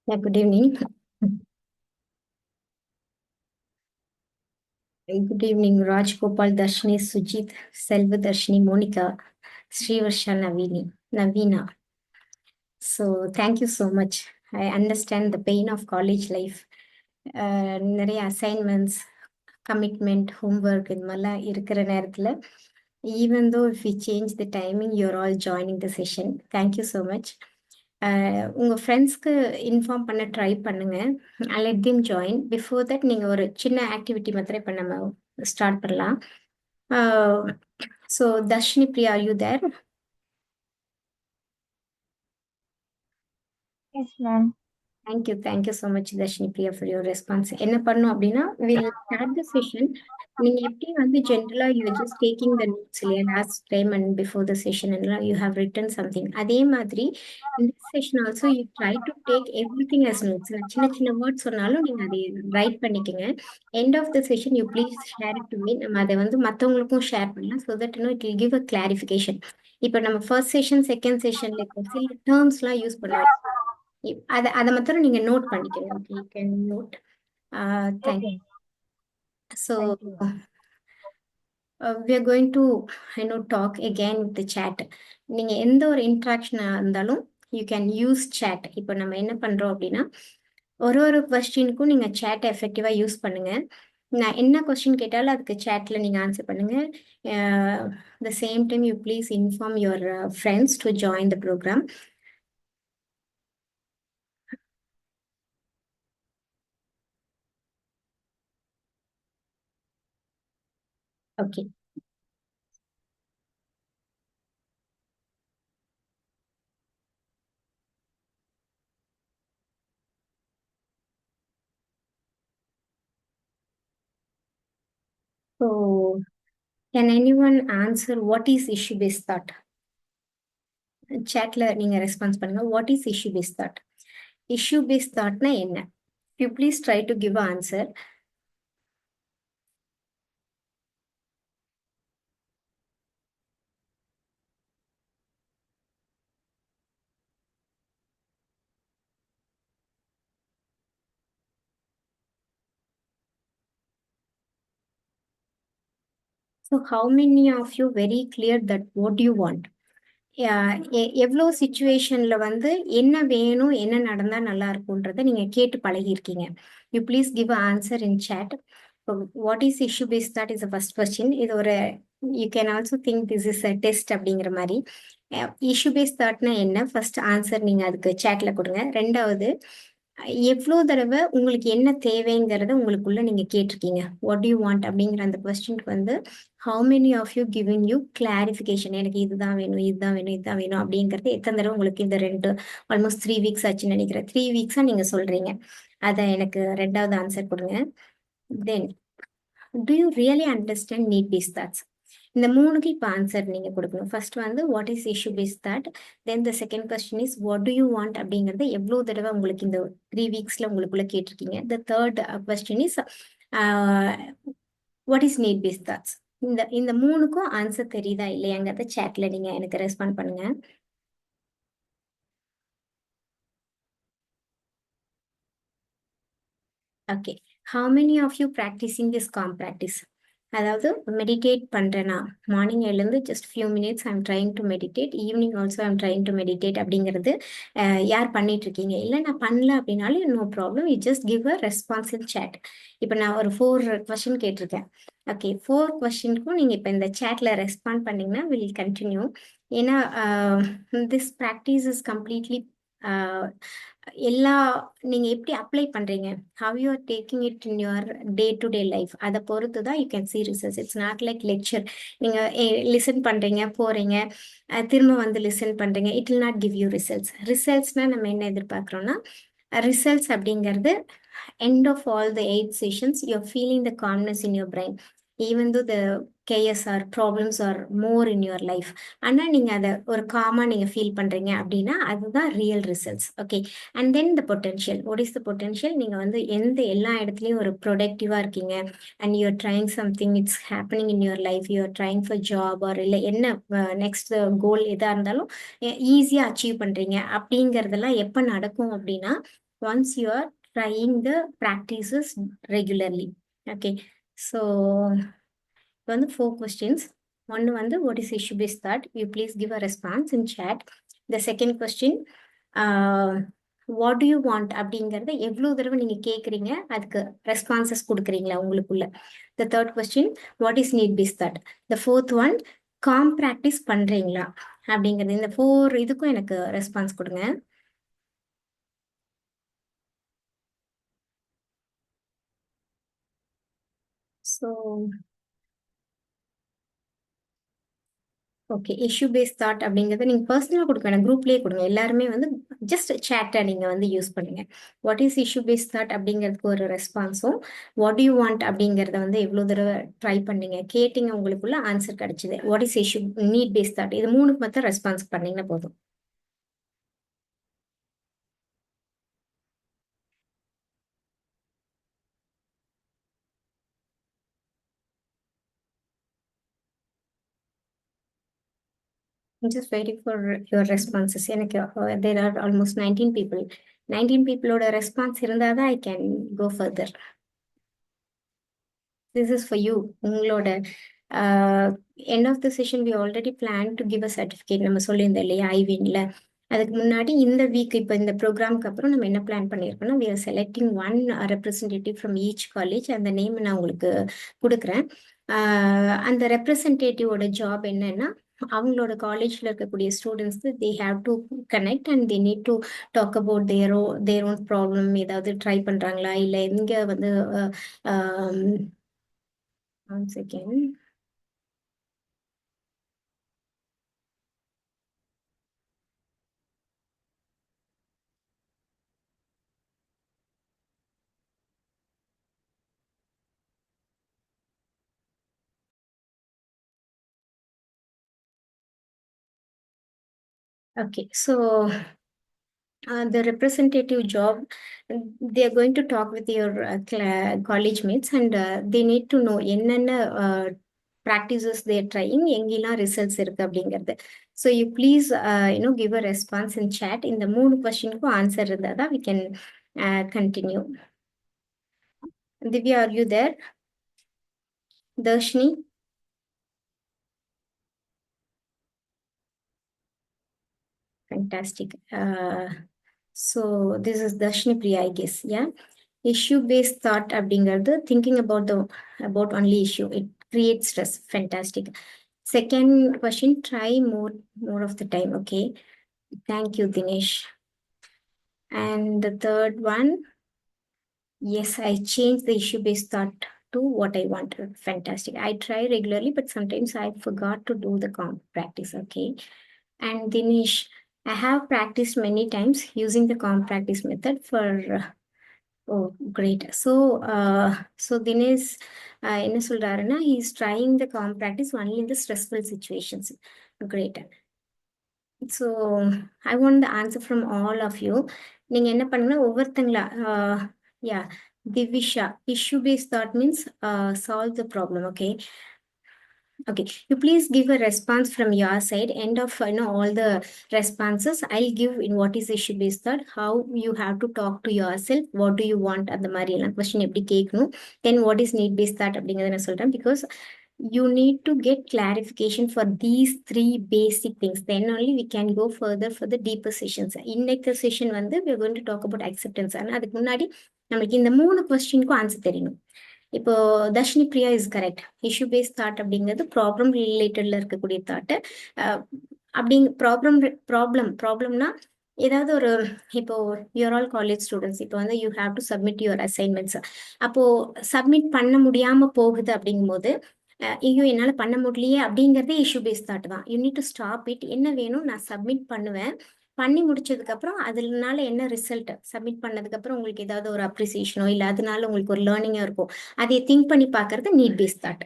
Yeah, good evening. Good evening, Raj Gopal, Darshini, Sujit, Selva, Darshini, Monica, Srivarsha, Navina. So, thank you so much. I understand the pain of college life. நிறைய assignments commitment homework இது மாதிரிலாம் இருக்கிற நேரத்தில் even though if you change the timing you're all joining the session thank you so much. உங்கள் ஃப்ரெண்ட்ஸ்க்கு inform பண்ண try பண்ணுங்க. Let them join. Before that நீங்கள் ஒரு சின்ன ஆக்டிவிட்டி மாத்திரம் இப்போ நம்ம ஸ்டார்ட் பண்ணலாம். So Dharshini Priya, are you there? Yes, ma'am. Thank you so much Dharshini Priya for your response. என்ன பண்ணும் அப்படின்னா வில் ஸ்டார்ட் த செஷன். நீங்க எப்படி வந்து ஜென்ரலா you just taking the notes இல்லையா, last time and before the session எல்லாம் யூ ஹேவ் ரிட்டன் சம்திங். அதே மாதிரி இந்த session also you try to take everything as notes. நான் சின்ன சின்ன வேர்ட்ஸ் சொன்னாலும் நீங்க அதை ரைட் பண்ணிக்கங்க. End of the session you please share it to me. நம்ம அதை வந்து மற்றவங்களுக்கும் ஷேர் பண்ணலாம். So that it will give a clarification. இப்போ நம்ம ஃபர்ஸ்ட் செஷன் செகண்ட் செஷன்ல சில டேர்ம்ஸ்லாம் யூஸ் பண்ணுவோம். அதை அதை மாத்திரம் நீங்க நோட் பண்ணிக்கோங்க. Okay, you can note. Thank Okay. So Thank you. we are going to talk again with the chat. நீங்க எந்த ஒரு இன்ட்ராக்ஷனா இருந்தாலும் யூ கேன் யூஸ் சேட். இப்போ நம்ம என்ன பண்றோம் அப்படின்னா ஒரு ஒரு கொஸ்டினுக்கும் நீங்க சேட் எஃபெக்டிவா யூஸ் பண்ணுங்க. நான் என்ன கொஸ்டின் கேட்டாலும் அதுக்கு சேட்ல நீங்க ஆன்சர் பண்ணுங்க. The same time you please inform your friends to join the programme. Okay. So can anyone answer what is issue based thought? Chatல நீங்க ரெஸ்பான்ஸ் பண்ணுங்க. What is issue based thought? Issue based தாட்னா என்ன? You please try to give answer. So how many of you very clear that what you want? எவ்வளோ சுச்சுவேஷன்ல வந்து என்ன வேணும், என்ன நடந்தா நல்லா இருக்கும்ன்றத நீங்க கேட்டு பழகிருக்கீங்க. You please give answer in chat. What is issue base thought is first question. இது ஒரு you can also think this is a test அப்படிங்கிற மாதிரி. இஷ்யூ பேஸ் தாட்னா என்ன, ஃபர்ஸ்ட் ஆன்சர் நீங்க அதுக்கு சேட்ல கொடுங்க. ரெண்டாவது, எவ்வளோ தடவை உங்களுக்கு என்ன தேவைங்கிறத உங்களுக்குள்ள நீங்க கேட்டிருக்கீங்க. வாட் யூ வாண்ட் அப்படிங்கிற அந்த கொஸ்டினுக்கு வந்து how many of you giving you clarification. எனக்கு இதுதான் வேணும், இதுதான் வேணும், இதுதான் வேணும் அப்படிங்கிறது எத்தனை தடவை உங்களுக்கு இந்த ஆல்மோஸ்ட் 3 வீக்ஸ் ஆச்சுன்னு நினைக்கிறேன். 3 வீக்ஸா நீங்க சொல்றீங்க. அதை எனக்கு ரெண்டாவது ஆன்சர் கொடுங்க. Then do you really understand need based thoughts? இந்த மூணுக்கு இப்போ ஆன்சர் நீங்க கொடுக்கணும். ஃபர்ஸ்ட் வந்து what is issue based thought, then the second question is what do you want அப்படிங்கறது எவ்வளோ தடவை உங்களுக்கு இந்த 3 வீக்ஸ்ல உங்களுக்குள்ள கேட்டிருக்கீங்க. The third question is what is need based thoughts. இந்த இந்த மூணுக்கும் ஆன்சர் தெரியுதா இல்லையாங்கிறத சேட்ல நீங்க எனக்கு ரெஸ்பாண்ட் பண்ணுங்க. Okay. How many of you practising this calm practice? அதாவது மெடிடேட் பண்றேன்னா மார்னிங் எழுந்து just few minutes I'm trying to meditate, evening also I'm trying to meditate அப்படிங்கிறது யார் பண்ணிட்டு இருக்கீங்க? இல்லை நான் பண்ணல அப்படின்னாலும் no problem, you just give a response in chat. இப்போ நான் ஒரு 4 கொஸ்டின் கேட்டிருக்கேன். ஓகே, 4 கொஸ்டினுக்கும் நீங்கள் இப்போ இந்த சேட்ல ரெஸ்பாண்ட் பண்ணீங்கன்னா வில் கண்டினியூ. ஏன்னா திஸ் ப்ராக்டிஸ் இஸ் கம்ப்ளீட்லி எல்லா நீங்க எப்படி அப்ளை பண்றீங்க, how you are taking it in your day to day life, அதை பொறுத்து தான் you can see results. It's not like lecture. நீங்க லிசன் பண்றீங்க, போறீங்க, திரும்ப வந்து லிசன் பண்றீங்க, it will not give you results. ரிசல்ட்ஸ்னா நம்ம என்ன எதிர்பார்க்குறோம்னா, ரிசல்ட்ஸ் அப்படிங்கிறது end of all the 8 sessions you're feeling the calmness in your brain even though the chaos or problems are more in your life. ஆனா நீங்க அதை ஒரு காமா நீங்க ஃபீல் பண்றீங்க அப்படின்னா அதுதான் real results. Okay. And then the potential. What is the potential? நீங்க வந்து எல்லா இடத்துலயும் ஒரு ப்ரொடக்டிவா இருக்கீங்க and you're trying something, it's happening in your life, you're trying for job or இல்லை என்ன நெக்ஸ்ட் கோல் எதா இருந்தாலும் ஈஸியா அச்சீவ் பண்றீங்க. அப்படிங்கறதெல்லாம் எப்ப நடக்கும் அப்படின்னா once you are trying the practices regularly. Okay, so வந்து 4 questions. One வந்து what is issue based thought? You please give a response in chat. The second question, what do you want அப்படிங்கறத எவ்வளவு தடவை நீங்க கேக்குறீங்க, அதுக்கு ரெஸ்பான்சஸ் கொடுக்குறீங்களா உங்களுக்குள்ள. The third question, what is need based thought? The fourth one, com practice பண்றீங்களா அப்படிங்கிறது. இந்த 4 இதுக்கும் எனக்கு ரெஸ்பான்ஸ் கொடுங்க. So okay, issue based thought அப்படிங்கறத நீங்க பர்சனலா கொடுக்க வேணாம், குரூப்லயே கொடுங்க. எல்லாருமே வந்து ஜஸ்ட் சேட்டை நீங்க வந்து யூஸ் பண்ணுங்க. What is issue based thought அப்படிங்கிறதுக்கு ஒரு ரெஸ்பான்ஸும், வாட் யூ வாண்ட் அப்படிங்கறத வந்து எவ்வளவு தடவை ட்ரை பண்ணீங்க கேட்டீங்க, உங்களுக்குள்ள ஆன்சர் கிடைச்சது. What is issue need based thought, இது 3க்கு மட்டும் ரெஸ்பான்ஸ் பண்ணீங்கன்னா போதும். Just waiting for your responses. எனக்கு there are almost 19 people. 19 peopleோட response இருந்தாதான் I can go further. This is for you. உங்களோட end of the session we already planned to give a certificate. நம்ம சொல்லியிருந்தோம் இல்லையா ஐவின்ல. அதுக்கு முன்னாடி இந்த வீக் இப்போ இந்த ப்ரோக்ராம்க்கு அப்புறம் நம்ம என்ன பிளான் பண்ணியிருக்கோம்னா, we are selecting one representative from each college. அந்த நேம் நான் உங்களுக்கு கொடுக்குறேன். அந்த ரெப்ரசன்டேட்டிவோட ஜாப் என்னன்னா, அவங்களோட காலேஜ்ல இருக்கக்கூடிய students they have to connect and they need to talk about their own problem. ஏதாவது ட்ரை பண்றாங்களா, இல்லை எங்க வந்து one second. Okay, so the representative job, they are going to talk with your college mates and they need to know என்னென்ன practices they are trying, எங்கெல்லாம் results இருக்கு அப்படிங்கிறது. So you please give a response in chat. இந்த 3 கொஸ்டினுக்கும் answer இருந்தால் தான் we can continue. Divya, are you there? Darshni? Fantastic. So this is Darshni Priya, I guess. Yeah. Issue based thought அப்படிங்கிறது thinking about only issue. It creates stress. Fantastic. Second question, try more of the time. Okay. Thank you, Dinesh. And the third one, yes, I changed the issue based thought to what I want. Fantastic. I try regularly, but sometimes I forgot to do the comp practice. Okay. And Dinesh, I have practiced many times using the comp practice method for oh, great. So Dinesh என்ன சொல்றாருன்னா, he is trying the comp practice only in the stressful situations. Great. So I want the answer from all of you. நீங்க என்ன பண்ணுங்க, ஒவ்வொருத்தங்களா yeah, Divisha, issue based thought means solve the problem. Okay. Okay, you please give a response from your side. End of all the responses, I'll give in what is issue based thought, how you have to talk to yourself, what do you want அந்த மாதிரி எல்லாம் question எப்படி கேட்கணும், then what is need based thought அப்படிங்கறத நான் சொல்றேன். Because you need to get clarification for these 3 basic things, then only we can go further for the deeper sessions. இன்னைக்கு session வந்து we are going to talk about acceptance. ஆனா அதுக்கு முன்னாடி நம்மளுக்கு இந்த 3 கொஸ்டினுக்கும் ஆன்சர் தெரியணும். இப்போ Dharshini Priya is correct. Issue based thought அப்படிங்கிறது ப்ராப்ளம் ரிலேட்டட்ல இருக்கக்கூடிய தாட்டு. ப்ராப்ளம்னா ஏதாவது ஒரு, இப்போ யூஆர் ஆல் காலேஜ் ஸ்டூடெண்ட்ஸ், இப்போ வந்து you have to submit your assignments. அப்போ சப்மிட் பண்ண முடியாம போகுது அப்படிங்கும்போது, ஐயோ என்னால பண்ண முடியலையே அப்படிங்கறதே இஷ்யூ பேஸ்ட் தாட் தான். You need to stop it. என்ன வேணும், நான் சப்மிட் பண்ணுவேன், பண்ணி முடிச்சதுக்கு அப்புறம் அதனால என்ன ரிசல்ட், சப்மிட் பண்ணதுக்கு அப்புறம் உங்களுக்கு ஏதாவது ஒரு அப்ரிசியேஷனோ இல்ல அதனால உங்களுக்கு ஒரு லேர்னிங்கோ இருக்கும், அதை திங்க் பண்ணி பாக்குறது நீட் பேஸ்ட் தாட்.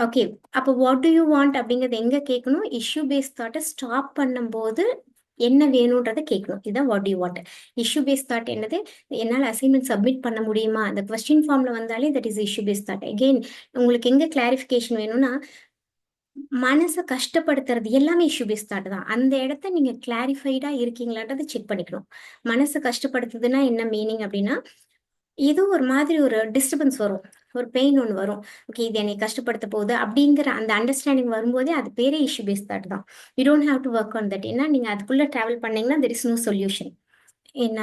ஓகே, அப்போ வாட் டு யூ வாண்ட் அப்படிங்கறது எங்க கேட்கணும், இஷ்யூ பேஸ்ட் தாட்டை ஸ்டாப் பண்ணும்போது என்ன வேணும்ன்றதை கேட்கணும். இதுதான் what you want. Issue based thought என்னது, என்னால் அசைன்மெண்ட் சப்மிட் பண்ண முடியுமா, அந்த கொஸ்டின் ஃபார்ம்ல வந்தாலே that is issue based thought. Again உங்களுக்கு எங்க கிளாரிஃபிகேஷன் வேணும்னா, மனச கஷ்டப்படுத்துறது எல்லாமே இஷ்யூ பேஸ்ட் தாட் தான். அந்த இடத்த நீங்க கிளாரிஃபைடா இருக்கீங்களான்றத செக் பண்ணிக்கணும். மனச கஷ்டப்படுத்துதுன்னா என்ன மீனிங் அப்டின்னா, ஏதோ ஒரு மாதிரி ஒரு டிஸ்டர்பன்ஸ் வரும். ஒரு பெயின் ஒண்ணு வரும். ஓகே இது என்னைய கஷ்டப்படுத்த போகுது அப்டிங்கிற அந்த அண்டர்ஸ்டாண்டிங் வரும்போதே அது பேரே இஷ்யூ பேஸ்ட் தாட் தான். You don't have to work on that. ஏன்னா நீங்க அதுக்குள்ள டிராவல் பண்ணீங்கன்னா தேர் இஸ் நோ சொல்யூஷன். என்ன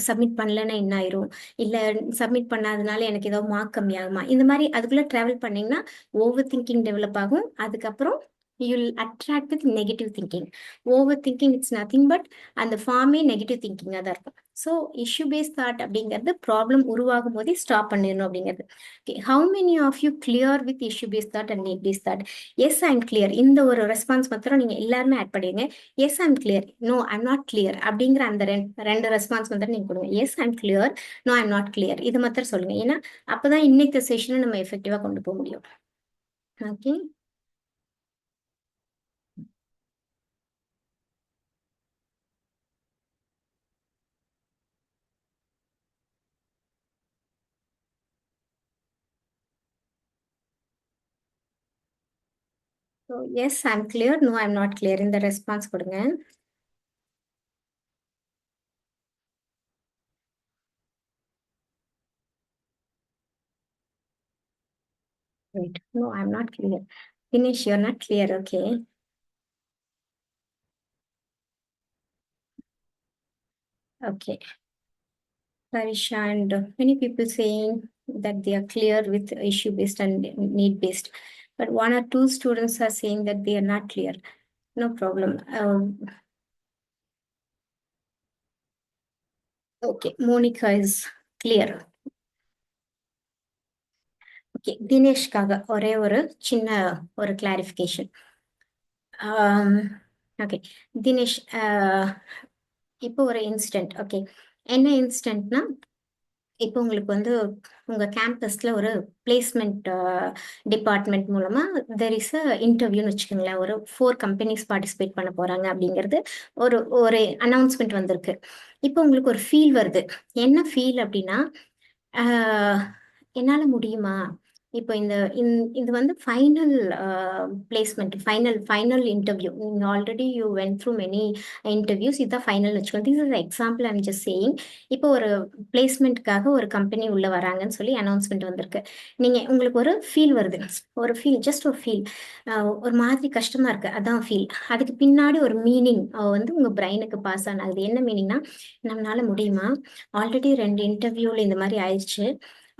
சப்மிட் பண்ணலன்னா என்ன ஆயிரும்? இல்ல சப்மிட் பண்ணாதனால எனக்கு ஏதாவது மார்க் கம்மியாகுமா? இந்த மாரி அதுக்குள்ள டிராவல் பண்ணீங்கன்னா, ஓவர் திங்கிங் டெவலப் ஆகும். அதுக்கப்புறம் you will attract with negative thinking. Over thinking it's nothing but அந்த ஃபார்மே நெகட்டிவ் திங்கிங்கா தான் இருக்கும். ஸோ இஷ்யூ பேஸ்ட் தாட் அப்படிங்கிறது ப்ராப்ளம் உருவாகும் போதே ஸ்டாப் பண்ணிடணும் அப்படிங்கிறது. Okay how many of you clear with issue based thought and need based thought? Yes I am clear. இந்த ஒரு ரெஸ்பான்ஸ் மாத்திரம் நீங்க எல்லாருமே ஆட் பண்ணிடுங்க. Yes I'm clear, no I'm not clear அப்படிங்கிற அந்த ரெண்டு ரெஸ்பான்ஸ் வந்து நீங்க கொடுங்க. Yes I'm clear, no I'm not clear இது மாத்திரம் சொல்லுங்க. ஏன்னா அப்பதான் இன்னைக்கு செஷனை நம்ம எஃபெக்டிவா கொண்டு போக முடியும். Okay so yes I'm clear, no I'm not clear இந்த ரெஸ்பான்ஸ் கொடுங்க. Right, no I'm not clear. Dinesh you're not clear. Okay okay Parisha and many people saying that they are clear with issue based and need based, but one or two students are saying that they are not clear. No problem. Okay, Monica is clear. Okay தினேஷ்காக ஒரே ஒரு சின்ன ஒரு clarification. Okay Dinesh, இப்போ ஒரு incident. Okay என்ன இன்சிடென்ட்னா, இப்போ உங்களுக்கு வந்து உங்க கேம்பஸ்ல ஒரு பிளேஸ்மெண்ட் டிபார்ட்மெண்ட் மூலமா தெர் இஸ் அ இன்டர்வியூன்னு வச்சுக்கோங்களேன். ஒரு 4 கம்பெனிஸ் பார்ட்டிசிபேட் பண்ண போறாங்க அப்படிங்கிறது ஒரு ஒரு அனௌன்ஸ்மெண்ட் வந்திருக்கு. இப்போ உங்களுக்கு ஒரு ஃபீல் வருது. என்ன ஃபீல் அப்படின்னா, ஆஹ், என்னால முடியுமா? இப்போ இது வந்து ஃபைனல் பிளேஸ்மெண்ட், ஃபைனல் இன்டர்வியூ. நீங்க already you went through many interviews. இதுதான் ஃபைனல் வச்சுக்கோங்க. This is example I'm just saying. இப்போ ஒரு பிளேஸ்மெண்ட்காக ஒரு கம்பெனி உள்ள வராங்கன்னு சொல்லி அனௌன்ஸ்மெண்ட் வந்திருக்கு. நீங்க உங்களுக்கு ஒரு ஃபீல் வருது. ஒரு ஃபீல், ஜஸ்ட் ஒரு ஃபீல், ஒரு மாதிரி கஷ்டமா இருக்கு, அதான் ஃபீல். அதுக்கு பின்னாடி ஒரு மீனிங் வந்து உங்க பிரெயினுக்கு பாஸ் ஆனாது. என்ன மீனிங்னா, நம்மளால முடியுமா? ஆல்ரெடி 2 இன்டர்வியூல இந்த மாதிரி ஆயிடுச்சு.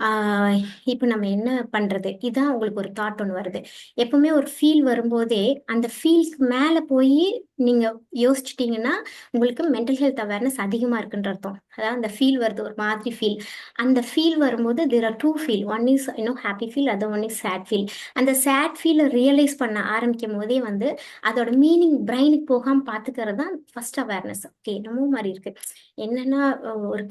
ஆஹ் இப்ப நம்ம என்ன பண்றது? இதான் உங்களுக்கு ஒரு தாட் ஒன்று வருது. எப்பவுமே ஒரு ஃபீல் வரும்போதே அந்த ஃபீல்க்கு மேல போய் நீங்க யோசிச்சிட்டீங்கன்னா உங்களுக்கு மென்டல் ஹெல்த் அவேர்னஸ் அதிகமா இருக்குன்ற அர்த்தம். அதாவது அந்த ஃபீல் வருது, ஒரு மாதிரி ஃபீல். அந்த ஃபீல் வரும்போது there are two feel. One is happy feel, other one is sad feel. அந்த சேட் ஃபீலை ரியலைஸ் பண்ண ஆரம்பிக்கும் போதே வந்து அதோட மீனிங் பிரெயினுக்கு போகாம பாத்துக்கிறது தான் ஃபர்ஸ்ட் அவேர்னஸ். ஓகே என்னமோ மாதிரி இருக்கு. என்னன்னா ஒரு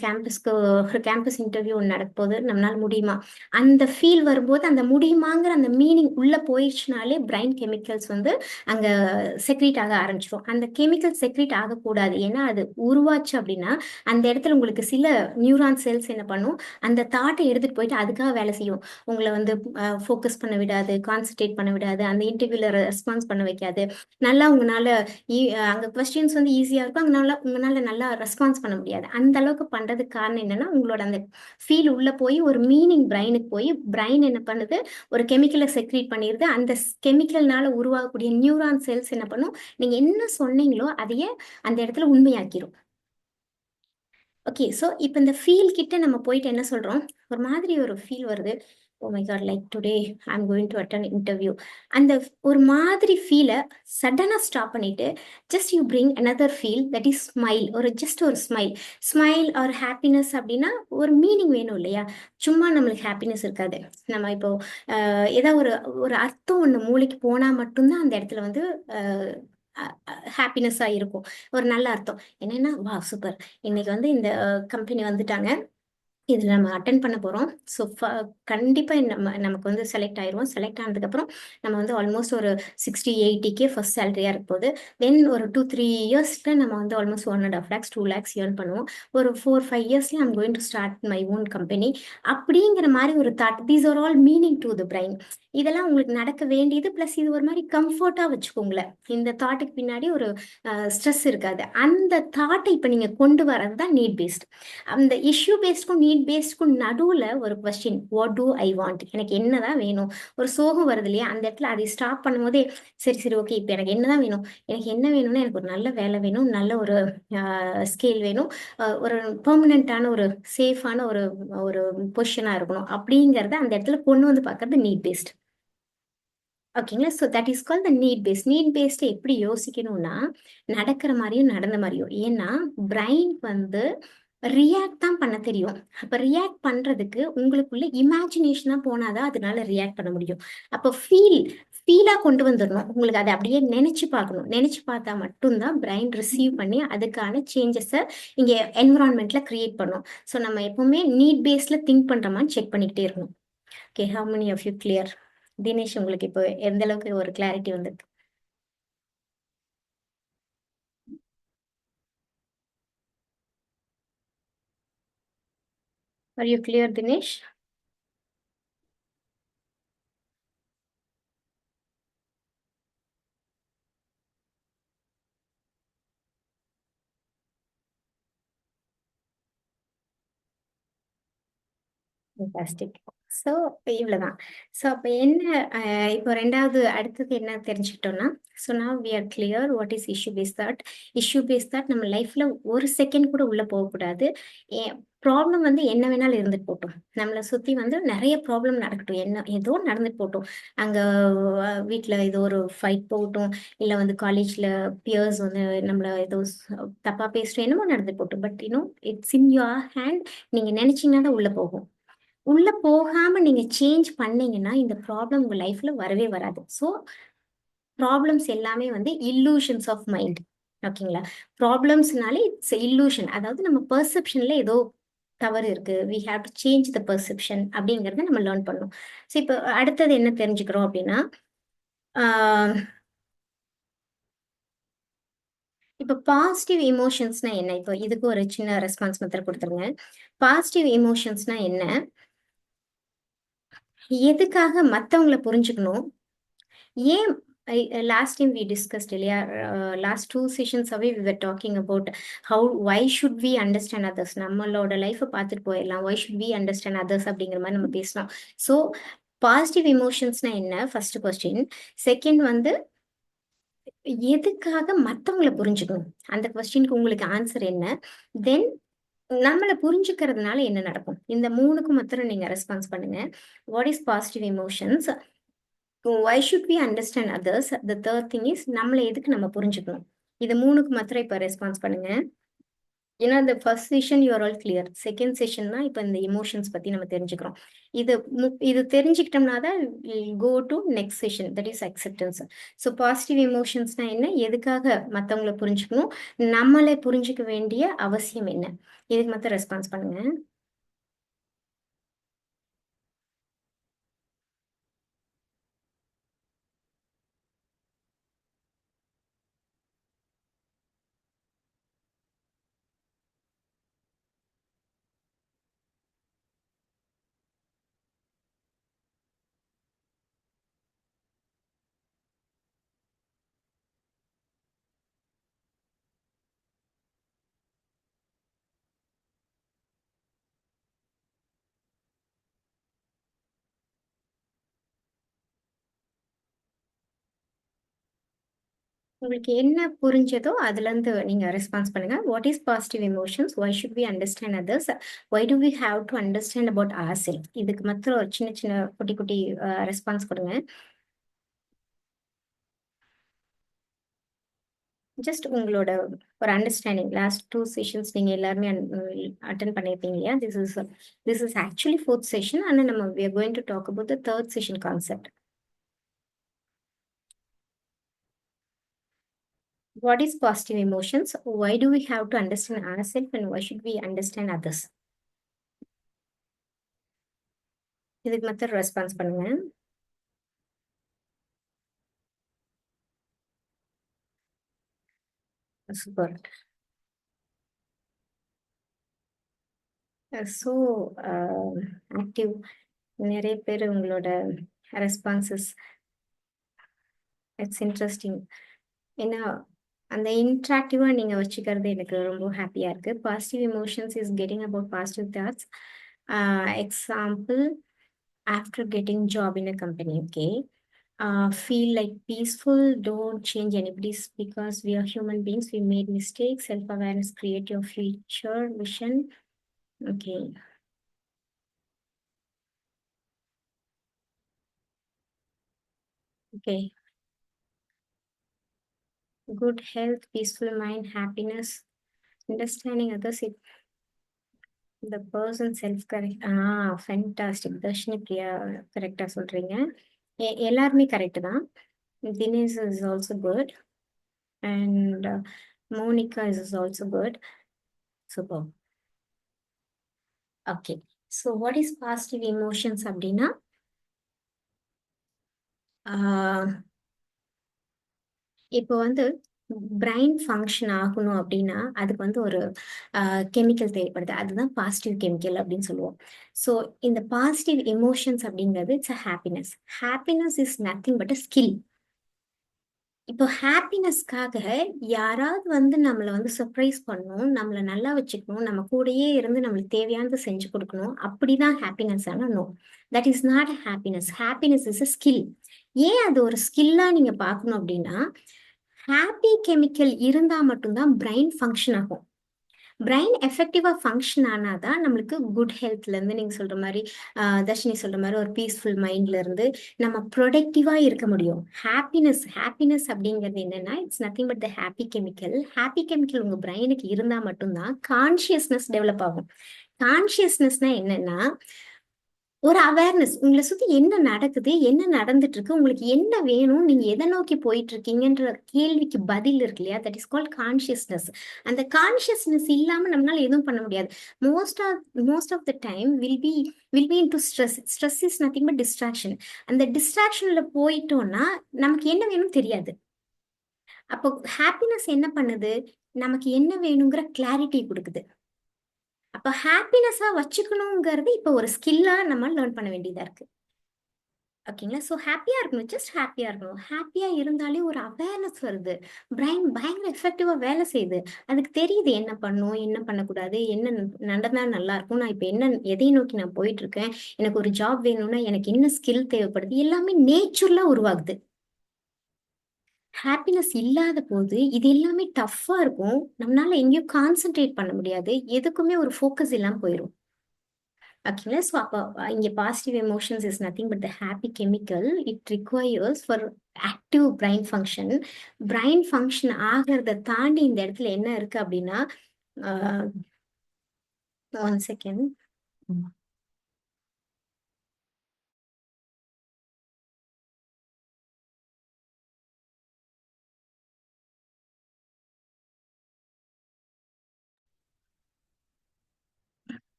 கேம்பஸ் இன்டர்வியூ ஒன்று நடக்க போது, நம்மளால முடியுமா? அந்த ஃபீல் வரும்போது அந்த முடியுமாங்கிற அந்த மீனிங் உள்ள போயிடுச்சுனாலே பிரைன் கெமிக்கல்ஸ் வந்து அங்க செக்ரீட் ஆக ஆரம்பிச்சிடும். அந்த கெமிக்கல் செக்ரீட் ஆகக்கூடாது. ஏன்னா அது உருவாச்சு அப்படின்னா அந்த இடத்துல உங்களுக்கு சில நியூரான் செல்ஸ் என்ன பண்ணும், அந்த தாட்டை எடுத்துட்டு போயிட்டு அதுக்காக வேலை செய்யும். உங்களை வந்து ஃபோக்கஸ் பண்ண விடாது, கான்சென்ட்ரேட் பண்ண விடாது, அந்த இன்டர்வியூல ரெஸ்பான்ஸ் பண்ண வைக்காது. நல்லா உங்களால அங்க கொஸ்டின்ஸ் வந்து ஈஸியா இருக்கும், உங்களால நல்லா ரெஸ்பான்ஸ் பண்ண முடியாது. அந்த அளவுக்கு பண்றதுக்கு காரணம் என்னன்னா, உங்களோட அந்த ஃபீல் உள்ள போய் ஒரு மீனிங் பிரைனுக்கு போய் பிரைன் என்ன பண்ணுது, ஒரு கெமிக்கலை செக்ரீட் பண்ணிடுது. அந்த கெமிக்கல்னால உருவாகக்கூடிய நியூரான் செல்ஸ் என்ன பண்ணும், நீங்க என்ன சொன்னீங்களோ அதையே அந்த இடத்துல உண்மையாக்கிரும். ஓகே ஸோ இப்போ இந்த ஃபீல் கிட்ட நம்ம போயிட்டு என்ன சொல்றோம், ஒரு மாதிரி ஒரு ஃபீல் வருது. Oh my god, like today I am going to attend interview. அந்த ஒரு மாதிரி ஃபீலை சடனாக ஸ்டாப் பண்ணிட்டு just you bring another feel, that is smile. ஒரு ஜஸ்ட் ஒரு ஸ்மைல். ஸ்மைல் ஆர் ஹாப்பினஸ் அப்படின்னா ஒரு மீனிங் வேணும் இல்லையா? சும்மா நம்மளுக்கு ஹாப்பினஸ் இருக்காது. நம்ம இப்போ ஏதாவது ஒரு ஒரு அர்த்தம் ஒன்று மூளைக்கு போனால் மட்டும்தான் அந்த இடத்துல வந்து ஹாப்பினஸ்ஸாக இருக்கும். ஒரு நல்ல அர்த்தம் என்னன்னா, வா சூப்பர், இன்னைக்கு வந்து இந்த கம்பெனி வந்துட்டாங்க, இதில் நம்ம அட்டன் பண்ண போகிறோம். ஸோ கண்டிப்பாக நமக்கு வந்து செலக்ட் ஆயிடுவோம். செலக்ட் ஆனதுக்கப்புறம் நம்ம வந்து ஆல்மோஸ்ட் ஒரு 60-80K ஃபர்ஸ்ட் சேலரியாக இருக்க போகுது. தென் ஒரு 2-3 இயர்ஸில் நம்ம வந்து ஆல்மோஸ்ட் 1.5 lakhs 2 lakhs ஏர்ன் பண்ணுவோம். ஒரு 4-5 இயர்ஸில் I'm going to start my own company அப்படிங்கிற மாதிரி ஒரு thought. These are all meaning to the brain. இதெல்லாம் உங்களுக்கு நடக்க வேண்டியது. ப்ளஸ் இது ஒரு மாதிரி கம்ஃபர்ட்டாக வச்சுக்கோங்களேன். இந்த தாட்டுக்கு பின்னாடி ஒரு ஸ்ட்ரெஸ் இருக்காது. அந்த தாட்டை இப்போ நீங்கள் கொண்டு வரது தான் நீட் பேஸ்ட். அந்த இஷ்யூ பேஸ்டுக்கும் நீட் பேஸ்டுக்கும் நடுவில் ஒரு question, what do I want, எனக்கு என்னதான் வேணும். ஒரு சோகம் வருது இல்லையா, அந்த இடத்துல அதை ஸ்டாப் பண்ணும்போதே சரி சரி ஓகே, இப்போ எனக்கு என்னதான் வேணும், எனக்கு என்ன வேணும்னா எனக்கு ஒரு நல்ல வேலை வேணும், நல்ல ஒரு ஸ்கேல் வேணும், ஒரு பெர்மனண்ட்டான ஒரு சேஃபான ஒரு ஒரு பொசிஷனாக இருக்கணும் அப்படிங்கிறத அந்த இடத்துல கொண்டு வந்து பார்க்கறது நீட் பேஸ்ட். ஓகேங்களா? So that is call the need based. Need based எப்படி யோசிக்கணும்னா, நடக்கிற மாதிரியும் நடந்த மாதிரியும். ஏன்னா பிரைன் வந்து ரியாக்ட் தான் பண்ண தெரியும். அப்ப ரியாக்ட் பண்றதுக்கு உங்களுக்குள்ள இமேஜினேஷனா போனாதான் அதனால ரியாக்ட் பண்ண முடியும். அப்போ ஃபீலா கொண்டு வந்துடணும். உங்களுக்கு அதை அப்படியே நினைச்சு பார்க்கணும். நினைச்சு பார்த்தா மட்டும்தான் பிரைன் ரிசீவ் பண்ணி அதுக்கான சேஞ்சஸை இங்க என்விரான்மெண்ட்ல கிரியேட் பண்ணும். ஸோ நம்ம எப்பவுமே நீட் பேஸ்ல திங்க் பண்றோமான்னு செக் பண்ணிக்கிட்டே இருக்கணும். Okay, how many of you clear? Dinesh, உங்களுக்கு இப்போ எந்த அளவுக்கு ஒரு கிளாரிட்டி வந்திருக்கு? Are you clear Dinesh? Fantastic. So இவ்வளோதான். ஸோ அப்போ என்ன, இப்போ ரெண்டாவது அடுத்தது என்ன தெரிஞ்சுக்கிட்டோம்னா, so now we are clear what is issue base thought. Issue base thought நம்ம லைஃப்ல ஒரு செகண்ட் கூட உள்ள போகக்கூடாது. ப்ராப்ளம் வந்து என்ன வேணாலும் இருந்துட்டு போட்டோம். நம்மளை சுற்றி வந்து நிறைய ப்ராப்ளம் நடக்கட்டும், என்ன ஏதோ நடந்துட்டு போட்டோம். அங்கே வீட்டில் ஏதோ ஒரு ஃபைட் போகட்டும், இல்லை வந்து காலேஜில் பியர்ஸ் வந்து நம்மளை ஏதோ தப்பாக பேசுகிறோம், என்னமோ நடந்துட்டு போட்டோம். பட் இன்னும் இட்ஸ் இன் யுவர் ஹேண்ட். நீங்கள் நினச்சிங்கன்னா தான் உள்ளே போகும். உள்ள போகாம நீங்க சேஞ்ச் பண்ணீங்கன்னா இந்த ப்ராப்ளம் உங்க லைஃப்ல வரவே வராது. ஸோ ப்ராப்ளம்ஸ் எல்லாமே வந்து இல்லூஷன்ஸ் ஆஃப் மைண்ட். ஓகேங்களா? ப்ராப்ளம்ஸ்னாலே இட்ஸ் இல்லூஷன். அதாவது நம்ம பெர்செப்ஷன்ல ஏதோ தவறு இருக்கு. We have to change the perception அப்படிங்கறத நம்ம லேர்ன் பண்ணணும். ஸோ இப்போ அடுத்தது என்ன தெரிஞ்சுக்கிறோம் அப்படின்னா, ஆஹ் இப்போ பாசிட்டிவ் எமோஷன்ஸ்னா என்ன? இப்போ இதுக்கு ஒரு சின்ன ரெஸ்பான்ஸ் மெத்தட் கொடுத்துருங்க. பாசிட்டிவ் எமோஷன்ஸ்னா என்ன? எதுக்காக மத்தவங்கள புரிஞ்சுக்கணும்? ஏன் லாஸ்ட் டைம் வி டிஸ்கஸ்ட் இல்லையா, லாஸ்ட் 2 செஷன்ஸாவே we were talking about how why should we understand others. நம்மளோட லைஃப்பை பார்த்துட்டு போயிடலாம், why should we understand others அப்படிங்கிற மாதிரி நம்ம பேசலாம். ஸோ பாசிட்டிவ் எமோஷன்ஸ்னா என்ன, ஃபர்ஸ்ட் கொஸ்டின். செகண்ட் வந்து எதுக்காக மற்றவங்களை புரிஞ்சுக்கணும், அந்த கொஸ்டினுக்கு உங்களுக்கு ஆன்சர் என்ன? தென் நம்மளை புரிஞ்சுக்கிறதுனால என்ன நடக்கும்? இந்த மூணுக்கும் மாத்திரம் நீங்க ரெஸ்பான்ஸ் பண்ணுங்க. What is positive emotions, why should we understand others, the third thing is நம்மளை எதுக்கு நம்ம புரிஞ்சுக்கணும்? இது மூணுக்கு மாத்திரம் இப்ப ரெஸ்பான்ஸ் பண்ணுங்க. ஏன்னா இந்த first session you're all clear. Second session தான் இப்போ இந்த எமோஷன்ஸ் பத்தி நம்ம தெரிஞ்சுக்கிறோம். இது தெரிஞ்சுக்கிட்டோம்னா தான் go to next session, that is acceptance. So positive எமோஷன்ஸ்னா என்ன, எதுக்காக மற்றவங்களை புரிஞ்சுக்கணும், நம்மளை புரிஞ்சுக்க வேண்டிய அவசியம் என்ன, இதுக்கு மாத்திரம் ரெஸ்பான்ஸ் பண்ணுங்க. உங்களுக்கு என்ன புரிஞ்சதோ அதுல இருந்து நீங்க ரெஸ்பான்ஸ் பண்ணுங்க. What is positive emotions, why should we understand others, why do we have to understand about our self. இதுக்கு மாத்திரம் ஒரு சின்ன சின்ன குட்டி குட்டி ரெஸ்பான்ஸ் கொடுங்க. ஜஸ்ட் உங்களோட ஒரு அண்டர்ஸ்டாண்டிங். லாஸ்ட் 2 செஷன்ஸ் நீங்க எல்லாருமே அட்டன் பண்ணியிருப்பீங்க இல்லையா? This is actually fourth session. ஆனால் நம்ம we are going to talk about the third session concept. What is positive emotions? Why do we have to understand ourselves and why should we understand others? இதுக்கு மட்டும் response பண்ணுங்க. Super. So active. நிறைய பேர் உங்களோட responses it's interesting. ஏன்னா அந்த இன்ட்ராக்டிவா நீங்க வச்சுக்கிறது எனக்கு ரொம்ப ஹாப்பியா இருக்கு. Positive emotions is getting about positive thoughts. Example, after getting job in a company, okay, feel like peaceful, don't change anybody's because we are human beings, we made mistakes, self-awareness, create your future vision. Okay. Okay. Good health, peaceful mind, happiness, understanding others, the person self-correct. Fantastic. Darshini Priya கரெக்டா சொல்றீங்க. எல்லாருமே correct தான். Dinesh is also good and Monica is also good. Super. Okay. So what is positive emotions அப்படின்னா, இப்போ வந்து brain function ஆகணும் அப்படின்னா அதுக்கு வந்து ஒரு கெமிக்கல் தேவைப்படுது. அதுதான் பாசிட்டிவ் கெமிக்கல் அப்படின்னு சொல்லுவோம். ஸோ இந்த பாசிட்டிவ் எமோஷன்ஸ் அப்படிங்கிறது it's a happiness. Happiness is nothing but a skill. இப்போ ஹாப்பினஸ்க்காக யாராவது வந்து நம்மளை வந்து சர்ப்ரைஸ் பண்ணணும், நம்மளை நல்லா வச்சுக்கணும், நம்ம கூடயே இருந்து நம்மளுக்கு தேவையானது செஞ்சு கொடுக்கணும், அப்படிதான் ஹாப்பினஸ். ஆனால் no, that is not a happiness. Happiness is a skill. ஏன் அது ஒரு ஸ்கில்லா நீங்க பார்க்கணும் அப்படின்னா, ஹாப்பி கெமிக்கல் இருந்தா மட்டும்தான் பிரைன் ஃபங்க்ஷன் ஆகும். பிரைன் எஃபெக்டிவா ஃபங்க்ஷன் ஆனாதான் நம்மளுக்கு குட் ஹெல்த்ல இருந்து நீங்க சொல்ற மாதிரி தர்ஷினி சொல்ற மாதிரி ஒரு பீஸ்ஃபுல் மைண்ட்ல இருந்து நம்ம ப்ரொடக்டிவா இருக்க முடியும். ஹாப்பினஸ் ஹாப்பினஸ் அப்படிங்கிறது என்னன்னா it's nothing but the happy chemical. Happy chemical உங்க பிரைனுக்கு இருந்தா மட்டும்தான் கான்சியஸ்னஸ் டெவலப் ஆகும். கான்சியஸ்னஸ்னா என்னன்னா ஒரு அவேர்னஸ். உங்களை சுத்தி என்ன நடக்குது, என்ன நடந்துட்டு இருக்கு, உங்களுக்கு என்ன வேணும், நீங்க எதை நோக்கி போயிட்டு இருக்கீங்கன்ற கேள்விக்கு பதில் இருக்கு இல்லையா, தட் இஸ் கால்ட் கான்சியஸ்னஸ். அந்த கான்சியஸ்னஸ் இல்லாம நம்மளால எதுவும் பண்ண முடியாது. Most of the time will be into stress. Stress is nothing but distraction. அந்த டிஸ்ட்ராக்ஷன்ல போயிட்டோம்னா நமக்கு என்ன வேணும் தெரியாது. அப்போ ஹாப்பினஸ் என்ன பண்ணுது, நமக்கு என்ன வேணுங்கிற கிளாரிட்டி கொடுக்குது. அப்ப ஹாப்பினஸா வச்சுக்கணுங்கிறது இப்ப ஒரு ஸ்கில்லா நம்ம லேர்ன் பண்ண வேண்டியதா இருக்கு. ஓகேங்களா? ஸோ ஹாப்பியா இருக்கணும். ஜஸ்ட் ஹாப்பியா இருக்கணும். ஹாப்பியா இருந்தாலே ஒரு அவேர்னஸ் வருது. பிரைன் பயங்கர எஃபெக்டிவா வேலை செய்யுது. அதுக்கு தெரியுது என்ன பண்ணணும், என்ன பண்ணக்கூடாது, என்ன நடந்தா நல்லா இருக்கும், நான் இப்ப என்ன எதை நோக்கி நான் போயிட்டு இருக்கேன், எனக்கு ஒரு ஜாப் வேணும்னா எனக்கு என்ன ஸ்கில் தேவைப்படுது, எல்லாமே நேச்சுரலா உருவாகுது. ஹாப்பினஸ் இல்லாத போது இது எல்லாமே டஃப்பா இருக்கும். நம்மளால எங்கேயும் கான்சென்ட்ரேட் பண்ண முடியாது. எதுக்குமே ஒரு ஃபோக்கஸ் இல்லாம போயிரும். ஓகேங்களா? ஸோ அப்போ இங்கே positive emotions is nothing but the happy chemical. It requires for active brain function. Brain function ஆகிறத தாண்டி இந்த இடத்துல என்ன இருக்கு அப்படின்னா, ஒன் செகண்ட்.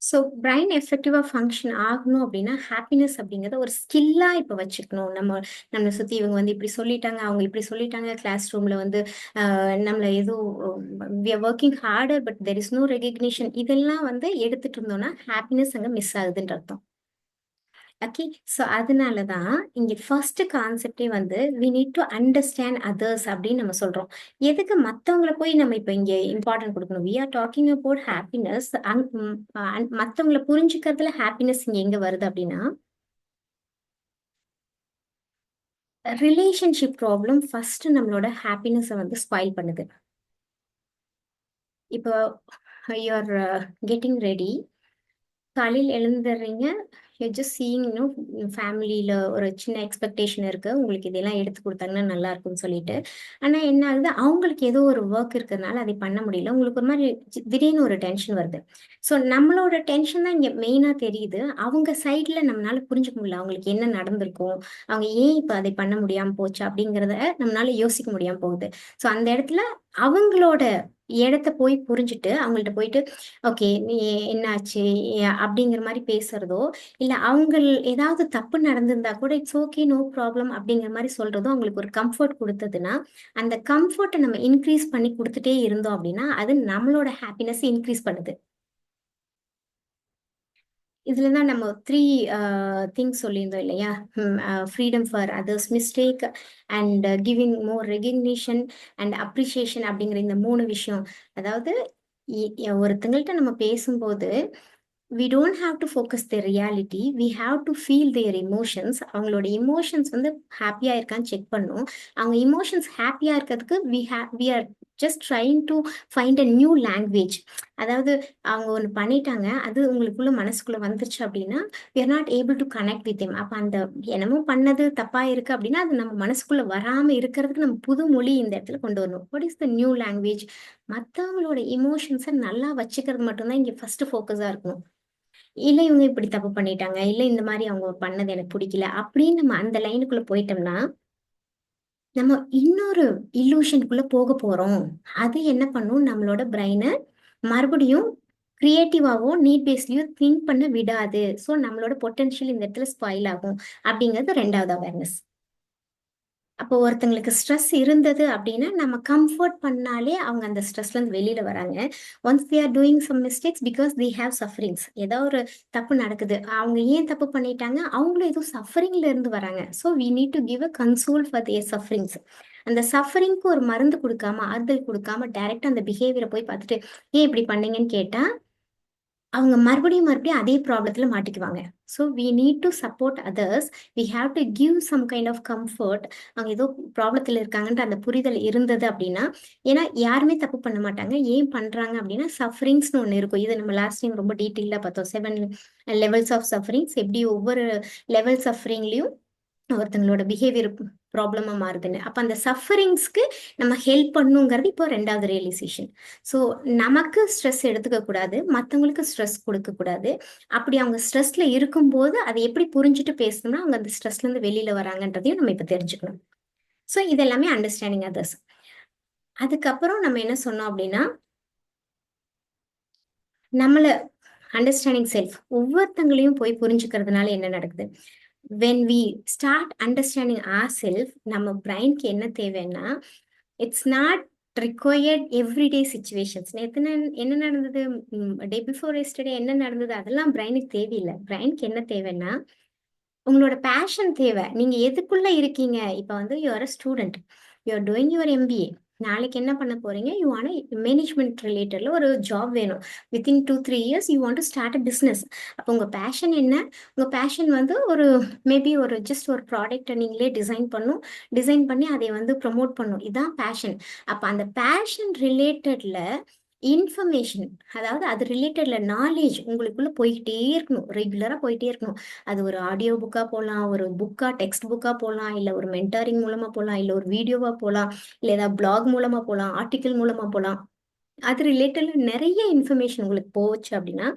ஸோ பிரைன் எஃபெக்டிவாக ஃபங்க்ஷன் ஆகணும் அப்படின்னா ஹாப்பினஸ் அப்படிங்கிறத ஒரு ஸ்கில்லாக இப்போ வச்சுக்கணும். நம்மளை சுற்றி இவங்க வந்து இப்படி சொல்லிட்டாங்க, அவங்க இப்படி சொல்லிட்டாங்க, கிளாஸ் ரூமில் வந்து நம்மளை எதுவும் we are working harder but there is no recognition, இதெல்லாம் வந்து எடுத்துட்டு இருந்தோம்னா ஹாப்பினஸ் அங்கே மிஸ் ஆகுதுன்ற அர்த்தம். ஓகே. ஸோ அதனால தான் இங்கே ஃபர்ஸ்ட் கான்செப்டே வந்து we need to understand others அப்படின்னு நம்ம சொல்கிறோம். எதுக்கு மற்றவங்களை போய் நம்ம இப்போ இங்கே இம்பார்ட்டன்ட் கொடுக்கணும்? We are talking about happiness. மற்றவங்களை புரிஞ்சுக்கிறதுல ஹாப்பினஸ் இங்கே எங்கே வருது அப்படின்னா, ரிலேஷன்ஷிப் ப்ராப்ளம் ஃபர்ஸ்ட் நம்மளோட ஹாப்பினஸை வந்து ஸ்பாயில் பண்ணுது. இப்போ யூஆர் கெட்டிங் ரெடி, காலையில் எழுந்துடுறீங்க, யூ ஜஸ்ட் சீயிங் ஃபேமிலியில் ஒரு சின்ன எக்ஸ்பெக்டேஷன் இருக்குது, உங்களுக்கு இதெல்லாம் எடுத்து கொடுத்தாங்கன்னா நல்லா இருக்கும்னு சொல்லிட்டு. ஆனால் என்ன ஆகுது, அவங்களுக்கு ஏதோ ஒரு ஒர்க் இருக்கிறதுனால அதை பண்ண முடியல, உங்களுக்கு ஒரு மாதிரி திடீர்னு ஒரு டென்ஷன் வருது. ஸோ நம்மளோட டென்ஷன் தான் இங்கே மெயினாக தெரியுது. அவங்க சைடில் நம்மளால புரிஞ்சுக்க முடியல, அவங்களுக்கு என்ன நடந்திருக்கும், அவங்க ஏன் இப்போ அதை பண்ண முடியாமல் போச்சு அப்படிங்கிறத நம்மளால யோசிக்க முடியாமல் போகுது. ஸோ அந்த இடத்துல அவங்களோட இடத்த போய் புரிஞ்சுட்டு அவங்கள்ட்ட போயிட்டு ஓகே நீ என்னாச்சு அப்படிங்கிற மாதிரி பேசுறதோ, இல்ல அவங்க ஏதாவது தப்பு நடந்திருந்தா கூட இட்ஸ் ஓகே நோ ப்ராப்ளம் அப்படிங்கிற மாதிரி சொல்றதோ அவங்களுக்கு ஒரு கம்ஃபர்ட் கொடுத்ததுன்னா, அந்த கம்ஃபர்ட்டை நம்ம இன்க்ரீஸ் பண்ணி கொடுத்துட்டே இருந்தோம் அப்படின்னா அது நம்மளோட ஹாப்பினஸ் இன்க்ரீஸ் பண்ணுது. இதுல தான் நம்ம 3 திங்ஸ் சொல்லியிருந்தோம் இல்லையா? Freedom for others mistake and giving more recognition and appreciation அப்படிங்கிற இந்த 3 விஷயம். அதாவது ஒருத்தங்கள்ட்ட நம்ம பேசும்போது we don't have to focus their reality, we have to feel their emotions. அவங்களோட emotions வந்து ஹாப்பியா இருக்கான்னு செக் பண்ணும். அவங்க emotions ஹாப்பியா இருக்கிறதுக்கு we are just trying to find a new language. அதாவது அவங்க ஒண்ணு பண்ணிட்டாங்க, அது உங்களுக்குள்ள மனசுக்குள்ள வந்துருச்சு அப்படின்னா we are not able to connect with them. அப்ப அந்த என்னமோ பண்ணது தப்பா இருக்கு அப்படின்னா அது நம்ம மனசுக்குள்ள வராம இருக்கிறதுக்கு நம்ம புது மொழி இந்த இடத்துல கொண்டு வரணும். what is the new language? மத்தவங்களோட emotions-அ நல்லா வச்சுக்கிறது மட்டும்தான் இங்க ஃபர்ஸ்ட் ஃபோக்கஸா இருக்கணும். இல்ல இவங்க இப்படி தப்பு பண்ணிட்டாங்க, இல்ல இந்த மாதிரி அவங்க பண்ணது எனக்கு பிடிக்கல அப்படின்னு நம்ம அந்த லைனுக்குள்ள போயிட்டோம்னா நம்ம இன்னொரு இல்லூஷனுக்குள்ள போக போறோம். அது என்ன பண்ணும் நம்மளோட பிரெயினை மறுபடியும் கிரியேட்டிவாவோ நீட் பேஸ்லயோ திங்க் பண்ண விடாது. ஸோ நம்மளோட பொட்டன்ஷியல் இந்த இடத்துல ஸ்பாயில் ஆகும் அப்படிங்கிறது 2வது அவேர்னஸ். அப்போ ஒருத்தங்களுக்கு ஸ்ட்ரெஸ் இருந்தது அப்படின்னா நம்ம கம்ஃபர்ட் பண்ணாலே அவங்க அந்த ஸ்ட்ரெஸ்ல இருந்து வெளியில வராங்க. Once they are doing some mistakes because they have sufferings. ஏதோ ஒரு தப்பு நடக்குது, அவங்க ஏன் தப்பு பண்ணிட்டாங்க, அவங்களும் ஏதோ சஃபரிங்ல இருந்து வராங்க. So we need to give a console for their sufferings. அந்த சஃபரிங்க்கு ஒரு மருந்து கொடுக்காம ஆறுதல் கொடுக்காம டைரக்டா அந்த பிஹேவியரை போய் பார்த்துட்டு ஏன் இப்படி பண்ணீங்கன்னு கேட்டா அவங்க மறுபடியும் மறுபடியும் அதே ப்ராப்ளத்துல மாட்டிக்குவாங்க. So we need to support others. We have to give some kind of comfort. அவங்க ஏதோ ப்ராப்ளத்தில் இருக்காங்கன்ற அந்த புரிதல் இருந்தது அப்படின்னா, ஏன்னா யாருமே தப்பு பண்ண மாட்டாங்க. ஏன் பண்றாங்க அப்படின்னா சஃபரிங்ஸ்னு ஒன்று இருக்கும். இது நம்ம லாஸ்ட் டைம் ரொம்ப டீட்டெயிலாக பார்த்தோம். 7 லெவல்ஸ் ஆஃப் சஃபரிங்ஸ். எப்படி ஒவ்வொரு லெவல் சஃபரிங்லையும் ஒருத்தங்களோட பிஹேவியர் ப்ராப்ளமா மாறுதுன்னு. அப்ப அந்த சஃபரிங்ஸ்க்கு நம்ம ஹெல்ப் பண்ணுங்கிறது இப்போ 2வது ரியலைசேஷன். ஸோ நமக்கு ஸ்ட்ரெஸ் எடுத்துக்க கூடாது, மற்றவங்களுக்கு ஸ்ட்ரெஸ் கொடுக்க கூடாது. அப்படி அவங்க ஸ்ட்ரெஸ்ல இருக்கும்போது அதை எப்படி புரிஞ்சுட்டு பேசணும்னா அவங்க அந்த ஸ்ட்ரெஸ்ல இருந்து வெளியில வராங்கன்றதையும் நம்ம இப்ப தெரிஞ்சுக்கணும். ஸோ இது எல்லாமே அண்டர்ஸ்டாண்டிங் அதர்ஸ். அதுக்கப்புறம் நம்ம என்ன சொன்னோம் அப்படின்னா நம்மள அண்டர்ஸ்டாண்டிங் செல்ஃப். ஒவ்வொருத்தங்களையும் போய் புரிஞ்சுக்கிறதுனால என்ன நடக்குது? when we start understanding ourself, நம்ம பிரைன்க்கு என்ன தேவைன்னா it's not required everyday situations. நேற்று என்ன நடந்தது, டே பிஃபோர் எஸ்டர்டே என்ன நடந்தது, அதெல்லாம் பிரைனுக்கு தேவையில்லை. பிரைனுக்கு என்ன தேவைன்னா உங்களோட பேஷன் தேவை. நீங்க எதுக்குள்ள இருக்கீங்க? இப்ப வந்து you are a student, you are doing your MBA. நாளைக்கு என்ன பண்ண போறீங்க? யூ வாண்ட் மேனேஜ்மெண்ட் ரிலேட்டட்ல ஒரு ஜாப் வேணும். Within 2-3 years you want to start a business. அப்போ உங்க பேஷன் என்ன? உங்க பேஷன் வந்து ஒரு மேபி ஒரு ஜஸ்ட் ஒரு ப்ராடக்ட்டை நீங்களே டிசைன் பண்ணி அதை வந்து ப்ரொமோட் பண்ணும். இதுதான் பேஷன். அப்ப அந்த பேஷன் ரிலேட்டட்ல இன்ஃபர்மேஷன், அதாவது அது ரிலேட்டட்ல நாலேஜ் உங்களுக்குள்ள போய்கிட்டே இருக்கணும். ரெகுலரா போயிட்டே இருக்கணும். அது ஒரு ஆடியோ புக்கா போகலாம், ஒரு புக்கா டெக்ஸ்ட் புக்கா போகலாம், இல்ல ஒரு மென்டாரிங் மூலமா போகலாம், இல்ல ஒரு வீடியோவா போகலாம், இல்ல ஏதாவது பிளாக் மூலமா போகலாம், ஆர்டிக்கிள் மூலமா போகலாம். அது ரிலேட்டட்ல நிறைய இன்ஃபர்மேஷன் உங்களுக்கு போச்சு அப்படின்னா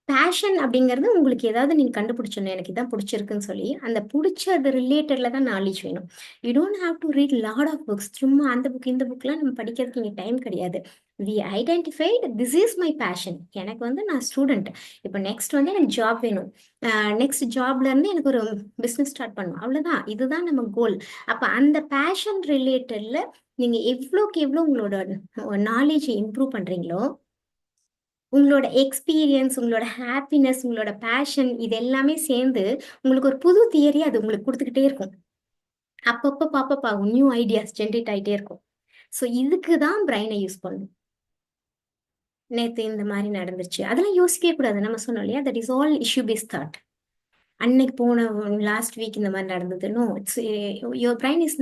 பேஷன் அப்படிங்கிறது உங்களுக்கு ஏதாவது நீங்க கண்டுபிடிச்சிடணும். எனக்கு இதான் பிடிச்சிருக்குன்னு சொல்லி அந்த பிடிச்சது ரிலேட்டட்ல தான் நாலேஜ் வேணும். You don't have to read lot of books. சும்மா அந்த புக் இந்த புக்லாம் நம்ம படிக்கிறதுக்கு இங்கே டைம் கிடையாது. We identified this is my passion. எனக்கு வந்து நான் ஸ்டூடெண்ட், இப்போ நெக்ஸ்ட் வந்து எனக்கு ஜாப் வேணும். நெக்ஸ்ட் ஜாப்ல இருந்து எனக்கு ஒரு பிஸ்னஸ் ஸ்டார்ட் பண்ணணும். அவ்வளோதான், இதுதான் நம்ம கோல். அப்போ அந்த பேஷன் ரிலேட்டட்ல நீங்க எவ்வளோக்கு எவ்வளோ உங்களோட நாலேஜை இம்ப்ரூவ் பண்றீங்களோ உங்களோட எக்ஸ்பீரியன்ஸ், உங்களோட ஹாப்பினஸ், உங்களோட பேஷன் இது எல்லாமே சேர்ந்து உங்களுக்கு ஒரு புது தியரி அது உங்களுக்கு கொடுத்துக்கிட்டே இருக்கும். அப்பப்போ பாப்பப் ஆகும், நியூ ஐடியாஸ் ஜென்ரேட் ஆகிட்டே இருக்கும். ஸோ இதுக்கு தான் பிரைனை யூஸ் பண்ணணும். நேற்று இந்த மாதிரி நடந்துருச்சு அதெல்லாம் யோசிக்கவே கூடாது. நம்ம சொன்னோம் இல்லையா, that is all issue base thought. அன்னைக்கு போன லாஸ்ட் வீக் இந்த மாதிரி நடந்தது. No, it's your brain is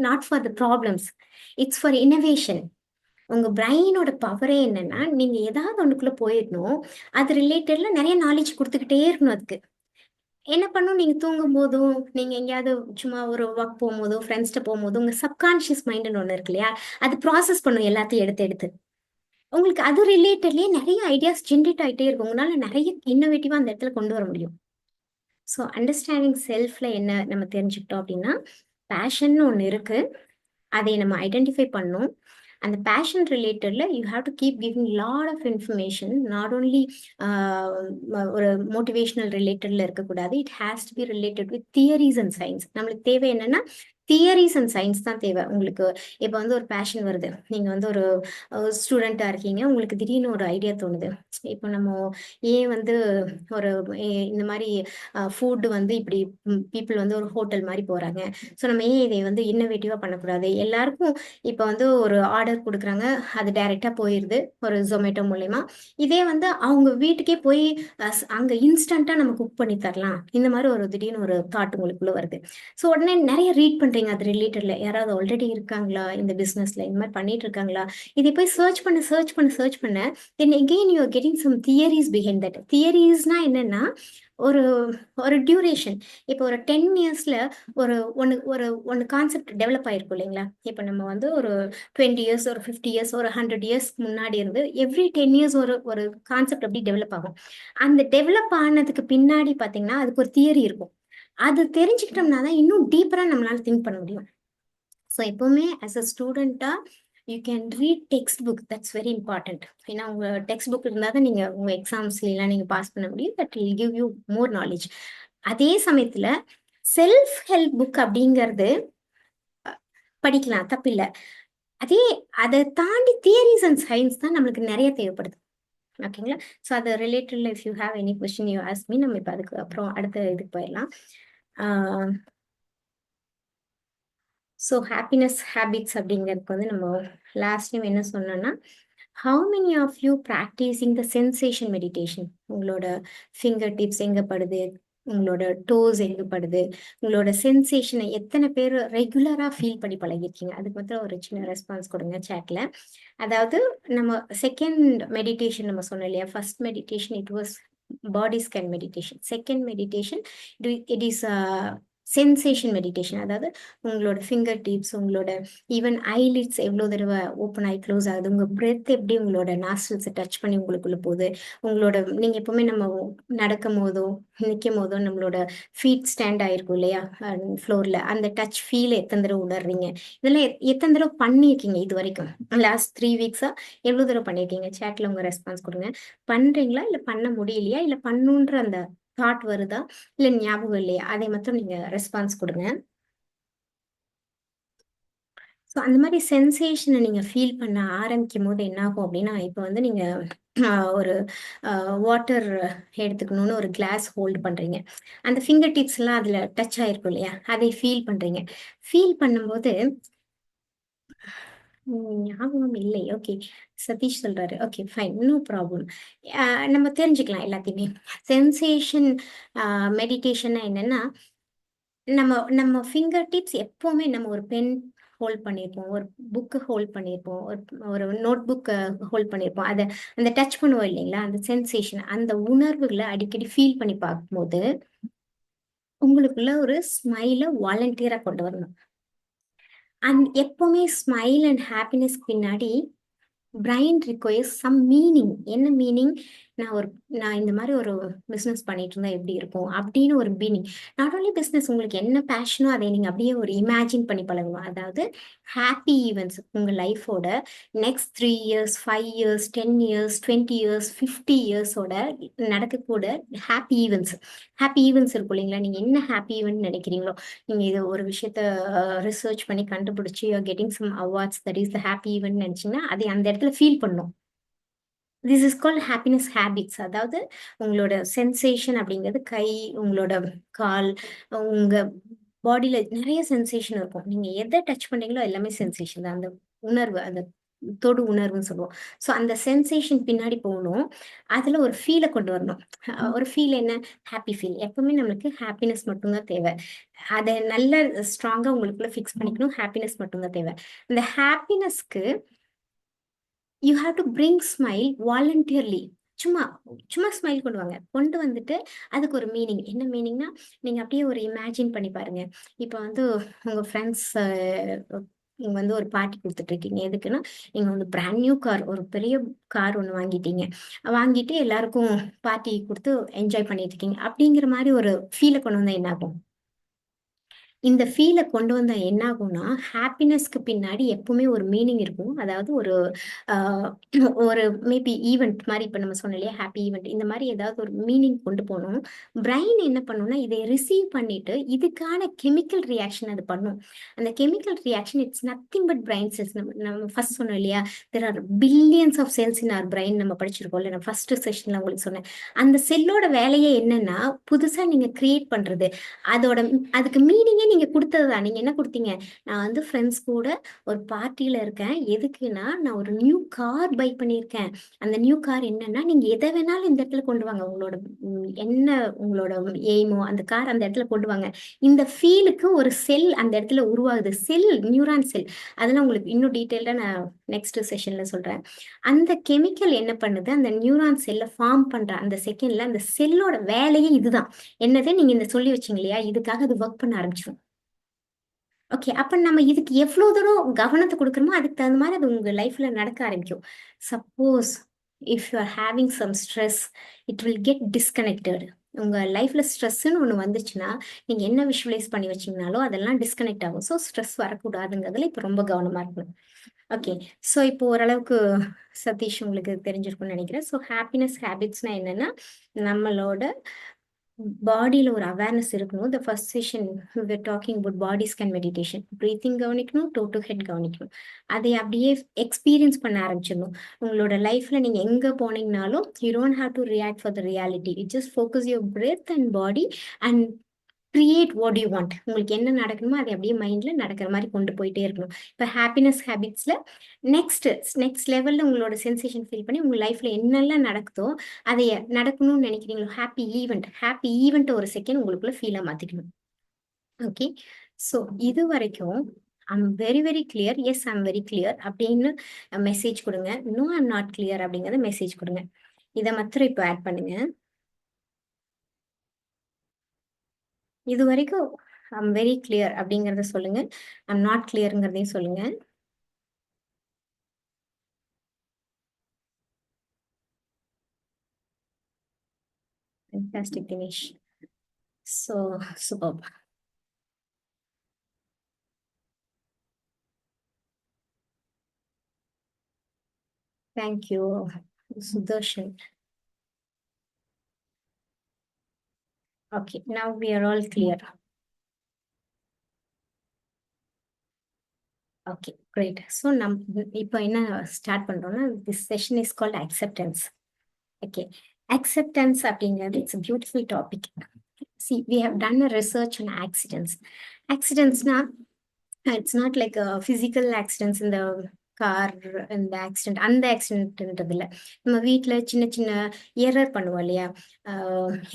not for the problems, it's for innovation. உங்க பிரெயினோட பவரே என்னன்னா நீங்க ஏதாவது ஒண்ணுக்குள்ள போயிடணும். அது ரிலேட்டட்ல நிறைய நாலேஜ் கொடுத்துக்கிட்டே இருக்கணும். அதுக்கு என்ன பண்ணும், நீங்க தூங்கும் போதும் நீங்க எங்கேயாவது சும்மா ஒரு ஒர்க் போகும்போதோ ஃப்ரெண்ட்ஸ்கிட்ட போகும்போது உங்க சப்கான்ஷியஸ் மைண்டுன்னு ஒண்ணு இருக்கு இல்லையா, அது ப்ராசஸ் பண்ணும் எல்லாத்தையும் எடுத்து எடுத்து. உங்களுக்கு அது ரிலேட்டட்லயே நிறைய ஐடியாஸ் ஜென்ரேட் ஆகிட்டே இருக்கும். உங்களால நிறைய இன்னோவேட்டிவா அந்த இடத்துல கொண்டு வர முடியும். ஸோ அண்டர்ஸ்டாண்டிங் செல்ஃப்ல என்ன நம்ம தெரிஞ்சுக்கிட்டோம் அப்படின்னா பேஷன் ஒன்று இருக்கு, அதை நம்ம ஐடென்டிஃபை பண்ணணும். அந்த பேஷன் ரிலேட்டட்ல you have to keep giving lot of information. Not only ஒரு மோட்டிவேஷனல் ரிலேட்டட்ல இருக்கக்கூடாது. It has to be related with theories and science. நம்மளுக்கு தேவை என்னன்னா தியரிஸ் அண்ட் சயின்ஸ் தான் தேவை உங்களுக்கு. இப்போ வந்து ஒரு பேஷன் வருது, நீங்க வந்து ஒரு ஸ்டூடெண்டா இருக்கீங்க, உங்களுக்கு திடீர்னு ஒரு ஐடியா தோணுது. இப்போ நம்ம ஏன் வந்து ஒரு இந்த மாதிரி ஃபுட் வந்து இப்படி பீப்புள் வந்து ஒரு ஹோட்டல் மாதிரி போறாங்க, ஸோ நம்ம ஏன் இதை வந்து இன்னோவேட்டிவா பண்ணக்கூடாது? எல்லாருக்கும் இப்போ வந்து ஒரு ஆர்டர் கொடுக்குறாங்க, அது டைரக்டா போயிடுது ஒரு ஜொமேட்டோ மூலயமா. இதே வந்து அவங்க வீட்டுக்கே போய் அங்க இன்ஸ்டன்ட்டா நம்ம குக் பண்ணி தரலாம், இந்த மாதிரி ஒரு திடீர்னு ஒரு தாட் உங்களுக்குள்ள வருது. ஸோ உடனே நிறைய ரீட் பண்றீங்க அது ரிலேட்டட்ல, யாராவது ஆல்ரெடி இருக்காங்களா இந்த பிசினஸ்ல, இந்த மாதிரி பண்ணிட்டு இருக்காங்களா, இதை போய் சர்ச் பண்ண then again you are getting some theories behind that. தியரிஸ்னா என்னன்னா ஒரு ஒரு டியூரேஷன். இப்போ ஒரு 10 இயர்ஸ்ல ஒரு ஒன்று கான்செப்ட் டெவலப் ஆயிருக்கும் இல்லைங்களா? இப்போ நம்ம வந்து ஒரு 20 இயர்ஸ், ஒரு 50 இயர்ஸ், ஒரு 100 இயர்ஸ் முன்னாடி இருந்து எவ்ரி 10 இயர்ஸ் ஒரு ஒரு கான்செப்ட் அப்படி டெவலப் ஆகும். அந்த டெவலப் ஆனதுக்கு பின்னாடி பார்த்தீங்கன்னா அதுக்கு ஒரு தியரி இருக்கும். அது தெரிஞ்சுக்கிட்டோம்னா தான் இன்னும் டீப்பரா நம்மளால திங்க் பண்ண முடியும். ஸோ எப்பவுமே ஆஸ் அ ஸ்டூடெண்ட்டா you can read text book, that's very important. ஏன்னா உங்க டெக்ஸ்ட் புக் இருந்தால் தான் நீங்க உங்க எக்ஸாம்ஸ்லாம் நீங்க பாஸ் பண்ண முடியும். That will give you more knowledge. அதே சமயத்துல செல்ஃப் ஹெல்ப் புக் அப்படிங்கிறது படிக்கலாம், தப்பில்லை. அதே அதை தாண்டி தியரிஸ் அண்ட் சயின்ஸ் தான் நம்மளுக்கு நிறைய தேவைப்படுது. ஓகேங்களா? ஸோ அது ரிலேட்டட்ல if you have any question you ask me. நம்ம இப்போ அதுக்கு அப்புறம் அடுத்த இதுக்கு போயிடலாம். ஸோ ஹாப்பினஸ் ஹேபிட்ஸ் அப்படிங்கிறதுக்கு வந்து நம்ம லாஸ்ட் டைம் என்ன சொன்னோம்னா, how many of you practising the sensation meditation? உங்களோட ஃபிங்கர் டிப்ஸ் எங்கே படுது, உங்களோட டோஸ் எங்கே படுது, உங்களோட சென்சேஷனை எத்தனை பேர் ரெகுலராக ஃபீல் பண்ணி பழகிருக்கீங்க? அதுக்கு மட்டும் ஒரு சின்ன ரெஸ்பான்ஸ் கொடுங்க சேட்டில். அதாவது நம்ம செகண்ட் மெடிடேஷன் நம்ம சொன்னோம் இல்லையா? First meditation it was body scan meditation. Second meditation it is sensation meditation. அதாவது உங்களோட ஃபிங்கர் டிப்ஸ், உங்களோட ஈவன் ஐலிட்ஸ் எவ்வளோ தடவை ஓப்பன் ஆகி க்ளோஸ் ஆகுது, உங்கள் பிரெத் எப்படி உங்களோட நாஸ்ட்ரல்ஸை டச் பண்ணி உங்களுக்குள்ள போகுது, உங்களோட நீங்கள் எப்பவுமே நம்ம நடக்கும் போதோ நிற்கும் போதோ நம்மளோட ஃபீட் ஸ்டாண்ட் ஆகிருக்கும் இல்லையா ஃப்ளோரில், அந்த டச் ஃபீல் எத்தனை தடவை உணர்றீங்க, இதெல்லாம் எத்தனை தடவை பண்ணியிருக்கீங்க இது வரைக்கும்? லாஸ்ட் 3 வீக்ஸாக எவ்வளோ தடவை பண்ணியிருக்கீங்க? சேட்டில் உங்கள் ரெஸ்பான்ஸ் கொடுங்க. பண்ணுறீங்களா, இல்லை பண்ண முடியலையா, இல்லை பண்ணுன்ற அந்த தாட் வருதா, இல்லை ஞாபகம் இல்லையா? அதை மட்டும் நீங்கள் ரெஸ்பான்ஸ் கொடுங்க. ஸோ அந்த மாதிரி சென்சேஷனை நீங்கள் ஃபீல் பண்ண ஆரம்பிக்கும் போது என்ன ஆகும் அப்படின்னா, இப்போ வந்து நீங்கள் ஒரு வாட்டர் எடுத்துக்கணும்னு ஒரு கிளாஸ் ஹோல்டு பண்ணுறீங்க. அந்த ஃபிங்கர் டிப்ஸ்லாம் அதில் டச் ஆகிருக்கும் இல்லையா? அதை ஃபீல் பண்ணுறீங்க. ஃபீல் பண்ணும்போது ஞாபகம் இல்லை. ஓகே, சதீஷ் சொல்றாரு. Okay fine, no problem. நம்ம தெரிஞ்சுக்கலாம் எல்லாத்தையுமே. சென்சேஷன் மெடிடேஷன்னா என்னன்னா, நம்ம நம்ம ஃபிங்கர் டிப்ஸ் எப்பவுமே நம்ம ஒரு பென் ஹோல்ட் பண்ணியிருப்போம், ஒரு புக்கு ஹோல்ட் பண்ணியிருப்போம், ஒரு ஒரு நோட் புக்கை ஹோல்ட் பண்ணியிருப்போம். அதை அந்த டச் பண்ணுவோம் இல்லைங்களா? அந்த சென்சேஷன், அந்த உணர்வுகளை அடிக்கடி ஃபீல் பண்ணி பார்க்கும்போது உங்களுக்குள்ள ஒரு ஸ்மைலை வாலண்டியராக கொண்டு வரணும். அண்ட் எப்பவுமே ஸ்மைல் அண்ட் ஹாப்பினஸ் பின்னாடி பிரைன் ரிக்வயர்ஸ் சம் மீனிங். என்ன மீனிங்? நான் இந்த மாதிரி ஒரு பிஸ்னஸ் பண்ணிட்டு இருந்தா எப்படி இருக்கும் அப்படின்னு ஒரு மீனிங். நாட் ஓன்லி பிஸ்னஸ், உங்களுக்கு என்ன பேஷனோ அதை நீங்க அப்படியே ஒரு இமேஜின் பண்ணி பழகுவோம். அதாவது ஹாப்பி ஈவெண்ட்ஸ் உங்க லைஃபோட next 3 years, 5 years, 10 years, 20 years, 50 இயர்ஸோட நடக்கக்கூட ஹாப்பி ஈவெண்ட்ஸ் இருக்கும் இல்லைங்களா? நீங்க என்ன ஹாப்பி ஈவெண்ட் நினைக்கிறீங்களோ, நீங்க இது ஒரு விஷயத்த ரிசர்ச் பண்ணி கண்டுபிடிச்சி getting some awards, that is the happy event நினைச்சீங்கன்னா அதை அந்த இடத்துல ஃபீல் பண்ணும். This is called happiness habits. அதாவது உங்களோட சென்சேஷன் அப்படிங்கிறது கை, உங்களோட கால், உங்க பாடியில நிறைய சென்சேஷன் இருக்கும். நீங்க எதை டச் பண்றீங்களோ எல்லாமே சென்சேஷன் தான். அந்த உணர்வு, அந்த தொடு உணர்வுன்னு சொல்லுவோம். ஸோ அந்த சென்சேஷன் பின்னாடி போகணும். அதுல ஒரு ஃபீலை கொண்டு வரணும். ஒரு ஃபீல் என்ன? Happy feel. எப்பவுமே நம்மளுக்கு ஹாப்பினஸ் மட்டும்தான் தேவை. அதை நல்ல ஸ்ட்ராங்கா உங்களுக்குள்ள ஃபிக்ஸ் பண்ணிக்கணும். ஹாப்பினஸ் மட்டும்தான் தேவை. இந்த ஹாப்பினஸ்க்கு you have to bring smile voluntarily. சும்மா சும்மா ஸ்மைல் கொண்டு வாங்க. கொண்டு வந்துட்டு அதுக்கு ஒரு மீனிங். என்ன மீனிங்னா, நீங்க அப்படியே ஒரு இமேஜின் பண்ணி பாருங்க. இப்போ வந்து உங்க ஃப்ரெண்ட்ஸ் நீங்க வந்து ஒரு பார்ட்டி கொடுத்துட்டு இருக்கீங்க. எதுக்குன்னா, நீங்க வந்து பிராண்ட் நியூ கார், ஒரு பெரிய கார் ஒன்று வாங்கிட்டீங்க. வாங்கிட்டு எல்லாருக்கும் பார்ட்டி கொடுத்து என்ஜாய் பண்ணிட்டு இருக்கீங்க. அப்படிங்கிற மாதிரி ஒரு ஃபீலை கொண்டு வந்தா என்ன ஆகும்? இந்த ஃபீலை கொண்டு வந்தா என்ன ஆகும்னா, ஹாப்பினஸ்க்கு பின்னாடி எப்பவுமே ஒரு மீனிங் இருக்கும். அதாவது ஒரு ஆஹ், ஒரு மேபி ஈவெண்ட் மாதிரி, இப்போ நம்ம சொன்னோம் இல்லையா, ஹாப்பி ஈவெண்ட், இந்த மாதிரி ஏதாவது ஒரு மீனிங் கொண்டு போகணும். பிரைன் என்ன பண்ணும்னா, இதை ரிசீவ் பண்ணிட்டு இதுக்கான கெமிக்கல் ரியாக்ஷன் அது பண்ணும். அந்த chemical reaction it's nothing but brain cells. நம்ம ஃபர்ஸ்ட் சொன்னோம் இல்லையா, there are billions of cells in our brain, நம்ம படிச்சிருக்கோம் இல்லை, நான் ஃபர்ஸ்ட் செஷன்ல உங்களுக்கு சொன்னேன். அந்த செல்லோட வேலையே என்னன்னா, புதுசா நீங்க கிரியேட் பண்றது. அதோட அதுக்கு மீனிங்கே நீங்க கொடுத்ததுதான். நீங்க என்ன கொடுத்தீங்க? நான் வந்து ஃப்ரெண்ட்ஸ் கூட ஒரு பார்ட்டியில இருக்கேன். எதுக்குன்னா, நான் ஒரு நியூ கார் பை பண்ணியிருக்கேன். அந்த நியூ கார் என்னன்னா, நீங்க எதை வேணாலும் இந்த இடத்துல கொண்டு வாங்க. உங்களோட என்ன உங்களோட எய்மோ அந்த கார் அந்த இடத்துல கொண்டு வாங்க. இந்த ஃபீலுக்கு ஒரு செல் அந்த இடத்துல உருவாகுது. செல், நியூரான் செல். அதெல்லாம் உங்களுக்கு இன்னும் டீட்டெயில்டா நான் நெக்ஸ்ட் செஷன்ல சொல்றேன். அந்த கெமிக்கல் என்ன பண்ணுது, அந்த நியூரான் செல்லை ஃபார்ம் பண்ற அந்த செகண்ட்ல அந்த செல்லோட வேலையே இதுதான். என்னது, நீங்க இந்த சொல்லி வச்சீங்க இல்லையா, இதுக்காக அது ஒர்க் பண்ண ஆரம்பிச்சிடும். ஓகே, அப்ப நம்ம இதுக்கு எவ்வளவு தூரம் கவனத்தை கொடுக்குறோமோ அதுக்கு தகுந்த மாதிரி அது உங்க லைஃப்ல நடக்க ஆரம்பிக்கும். Suppose if you are having some stress, it will get disconnected. உங்க லைஃப்ல ஸ்ட்ரெஸ்ன்னு ஒன்று வந்துச்சுன்னா, நீங்க என்ன விஷுவலைஸ் பண்ணி வச்சீங்கனாலும் அதெல்லாம் டிஸ்கனெக்ட் ஆகும். ஸோ ஸ்ட்ரெஸ் வரக்கூடாதுங்கிறதுல இப்போ ரொம்ப கவனமா இருக்கணும். ஓகே, ஸோ இப்போ ஓரளவுக்கு சதீஷ் உங்களுக்கு தெரிஞ்சிருக்கும்னு நினைக்கிறேன். ஸோ ஹாப்பினஸ் ஹேபிட்ஸ்னா என்னன்னா, நம்மளோட பாடியில ஒரு அவேர்னஸ் இருக்கணும். The first session talking about body scan meditation. Breathing கவனிக்கணும், டோ டு ஹெட் கவனிக்கணும். அதை அப்படியே எக்ஸ்பீரியன்ஸ் பண்ண ஆரம்பிச்சிடணும். உங்களோட லைஃப்ல நீங்க எங்க போனீங்கனாலும் you don't have to react for the reality. It just focus your breath and body and create what you want. உங்களுக்கு என்ன நடக்கணுமோ அதை அப்படியே மைண்ட்ல நடக்கிற மாதிரி கொண்டு போயிட்டே இருக்கணும். இப்போ ஹாப்பினஸ் ஹேபிட்ஸ்ல நெக்ஸ்ட் நெக்ஸ்ட் லெவல்ல உங்களோட சென்சேஷன் ஃபீல் பண்ணி உங்க லைஃப்ல என்னெல்லாம் நடக்குதோ அதை நடக்கணும்னு நினைக்கிறீங்களோ, ஹாப்பி ஈவெண்ட் ஒரு செகண்ட் உங்களுக்குள்ள ஃபீலா மாத்திக்கணும். ஓகே, ஸோ இது வரைக்கும் I'm very very clear, yes I'm very clear அப்படின்னு மெசேஜ் கொடுங்க. நோ ஐம் நாட் கிளியர் அப்படிங்கிறத மெசேஜ் கொடுங்க. இதை மாத்திரம் இப்போ ஆட் பண்ணுங்க. இது வரைக்கும் ஐம் வெரி கிளியர் அப்படிங்கிறத சொல்லுங்க. ஐம் நாட் கிளியருங்கிறதையும் சொல்லுங்க. Fantastic, Dinesh. So superb. Thank you, Sudarshan. Okay, now we are all clear. Okay, great. So இப்போ என்ன ஸ்டார்ட் பண்றோம்னா, this session is called acceptance. Okay, acceptance அப்படிங்கிறது it's beautiful topic. See, we have done a research on accidents. ஆக்சிடென்ட்ஸ்னா it's not like physical accidents, இந்த car இந்த accident அந்த ஆக்சிடென்ட்ன்றது இல்லை. நம்ம வீட்டில் சின்ன சின்ன எரர் பண்ணுவோம் இல்லையா,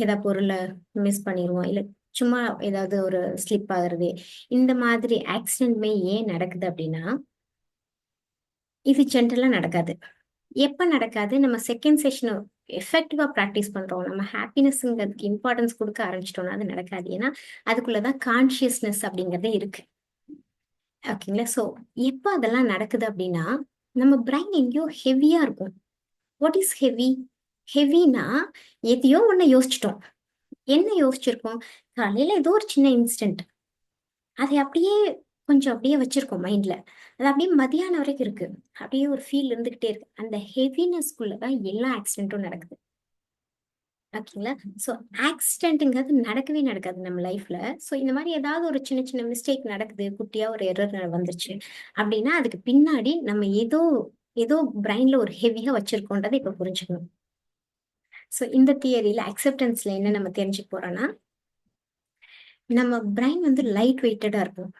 ஏதாவது பொருளை மிஸ் பண்ணிடுவோம், இல்லை சும்மா ஏதாவது ஒரு ஸ்லிப் ஆகுறது. இந்த மாதிரி ஆக்சிடென்ட்மே ஏன் நடக்குது அப்படின்னா, இது ஜென்ரலா நடக்காது. எப்ப நடக்காது? நம்ம செகண்ட் செஷன் எஃபெக்டிவா ப்ராக்டிஸ் பண்றோம், நம்ம ஹாப்பினஸ்ங்கிறதுக்கு இம்பார்ட்டன்ஸ் கொடுக்க ஆரம்பிச்சிட்டோம்னா அது நடக்காது. ஏன்னா அதுக்குள்ளதான் கான்சியஸ்னஸ் அப்படிங்கறதே இருக்கு. ஓகேங்களா? ஸோ எப்போ அதெல்லாம் நடக்குது அப்படின்னா, நம்ம பிரைன் எங்கேயோ ஹெவியா இருக்கும். What is heavy? ஹெவினா எதையோ ஒண்ணு யோசிச்சிட்டோம். என்ன யோசிச்சிருக்கோம்? காலையில ஏதோ ஒரு சின்ன இன்சிடென்ட், அதை அப்படியே கொஞ்சம் அப்படியே வச்சிருக்கோம் மைண்ட்ல. அது அப்படியே மதியானம் வரைக்கும் இருக்கு. அப்படியே ஒரு ஃபீல் இருந்துகிட்டே இருக்கு. அந்த ஹெவினஸ்குள்ளதான் எல்லா ஆக்சிடென்ட்டும் நடக்குது. ஓகேங்களா? ஸோ ஆக்சிடென்ட்ங்கிறது நடக்கவே நடக்காது நம்ம லைஃப்ல. ஸோ இந்த மாதிரி ஏதாவது ஒரு சின்ன சின்ன மிஸ்டேக் நடக்குது, குட்டியா ஒரு எரர் வந்துருச்சு அப்படின்னா, அதுக்கு பின்னாடி நம்ம ஏதோ ஏதோ பிரைன்ல ஒரு ஹெவியா வச்சிருக்கோன்றதை இப்ப புரிஞ்சுக்கணும். ஸோ இந்த தியரியில அக்செப்டன்ஸ்ல என்ன நம்ம தெரிஞ்சுக்க போறோம்னா, நம்ம பிரைன் வந்து லைட் வெயிட்டடா இருக்கும்.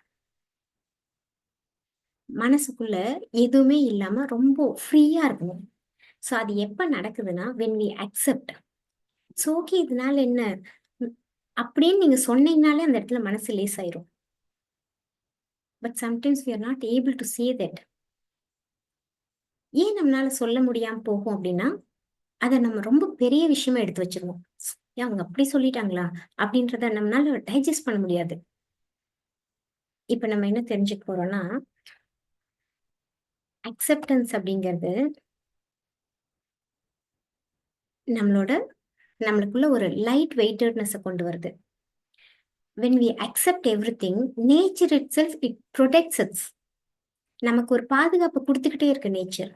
மனசுக்குள்ள எதுவுமே இல்லாம ரொம்ப ஃப்ரீயா இருக்கணும். ஸோ அது எப்ப நடக்குதுன்னா, when we accept. So okay, இதனால என்ன ம், அப்படின்னு நீங்க சொன்னீங்கனாலே அந்த இடத்துல மனசு லேசாயிரும். But sometimes we are not able to say that. ஏன் நம்மளால சொல்ல முடியாம போகும் அப்படின்னா, அதை நம்ம ரொம்ப பெரிய விஷயமா எடுத்து வச்சிருவோம். ஏன் அவங்க அப்படி சொல்லிட்டாங்களா அப்படின்றத நம்மளால டைஜஸ்ட் பண்ண முடியாது. இப்ப நம்ம என்ன தெரிஞ்சுக்க போறோம்னா, அக்செப்டன்ஸ் அப்படிங்கிறது நம்மளோட நம்மளுக்குள்ள ஒரு லைட் வெயிட்டட்னஸை கொண்டு வருது. when we accept everything, nature itself, it protects us. நமக்கு ஒரு பாதுகாப்பு கொடுத்துக்கிட்டே இருக்கு நேச்சர்.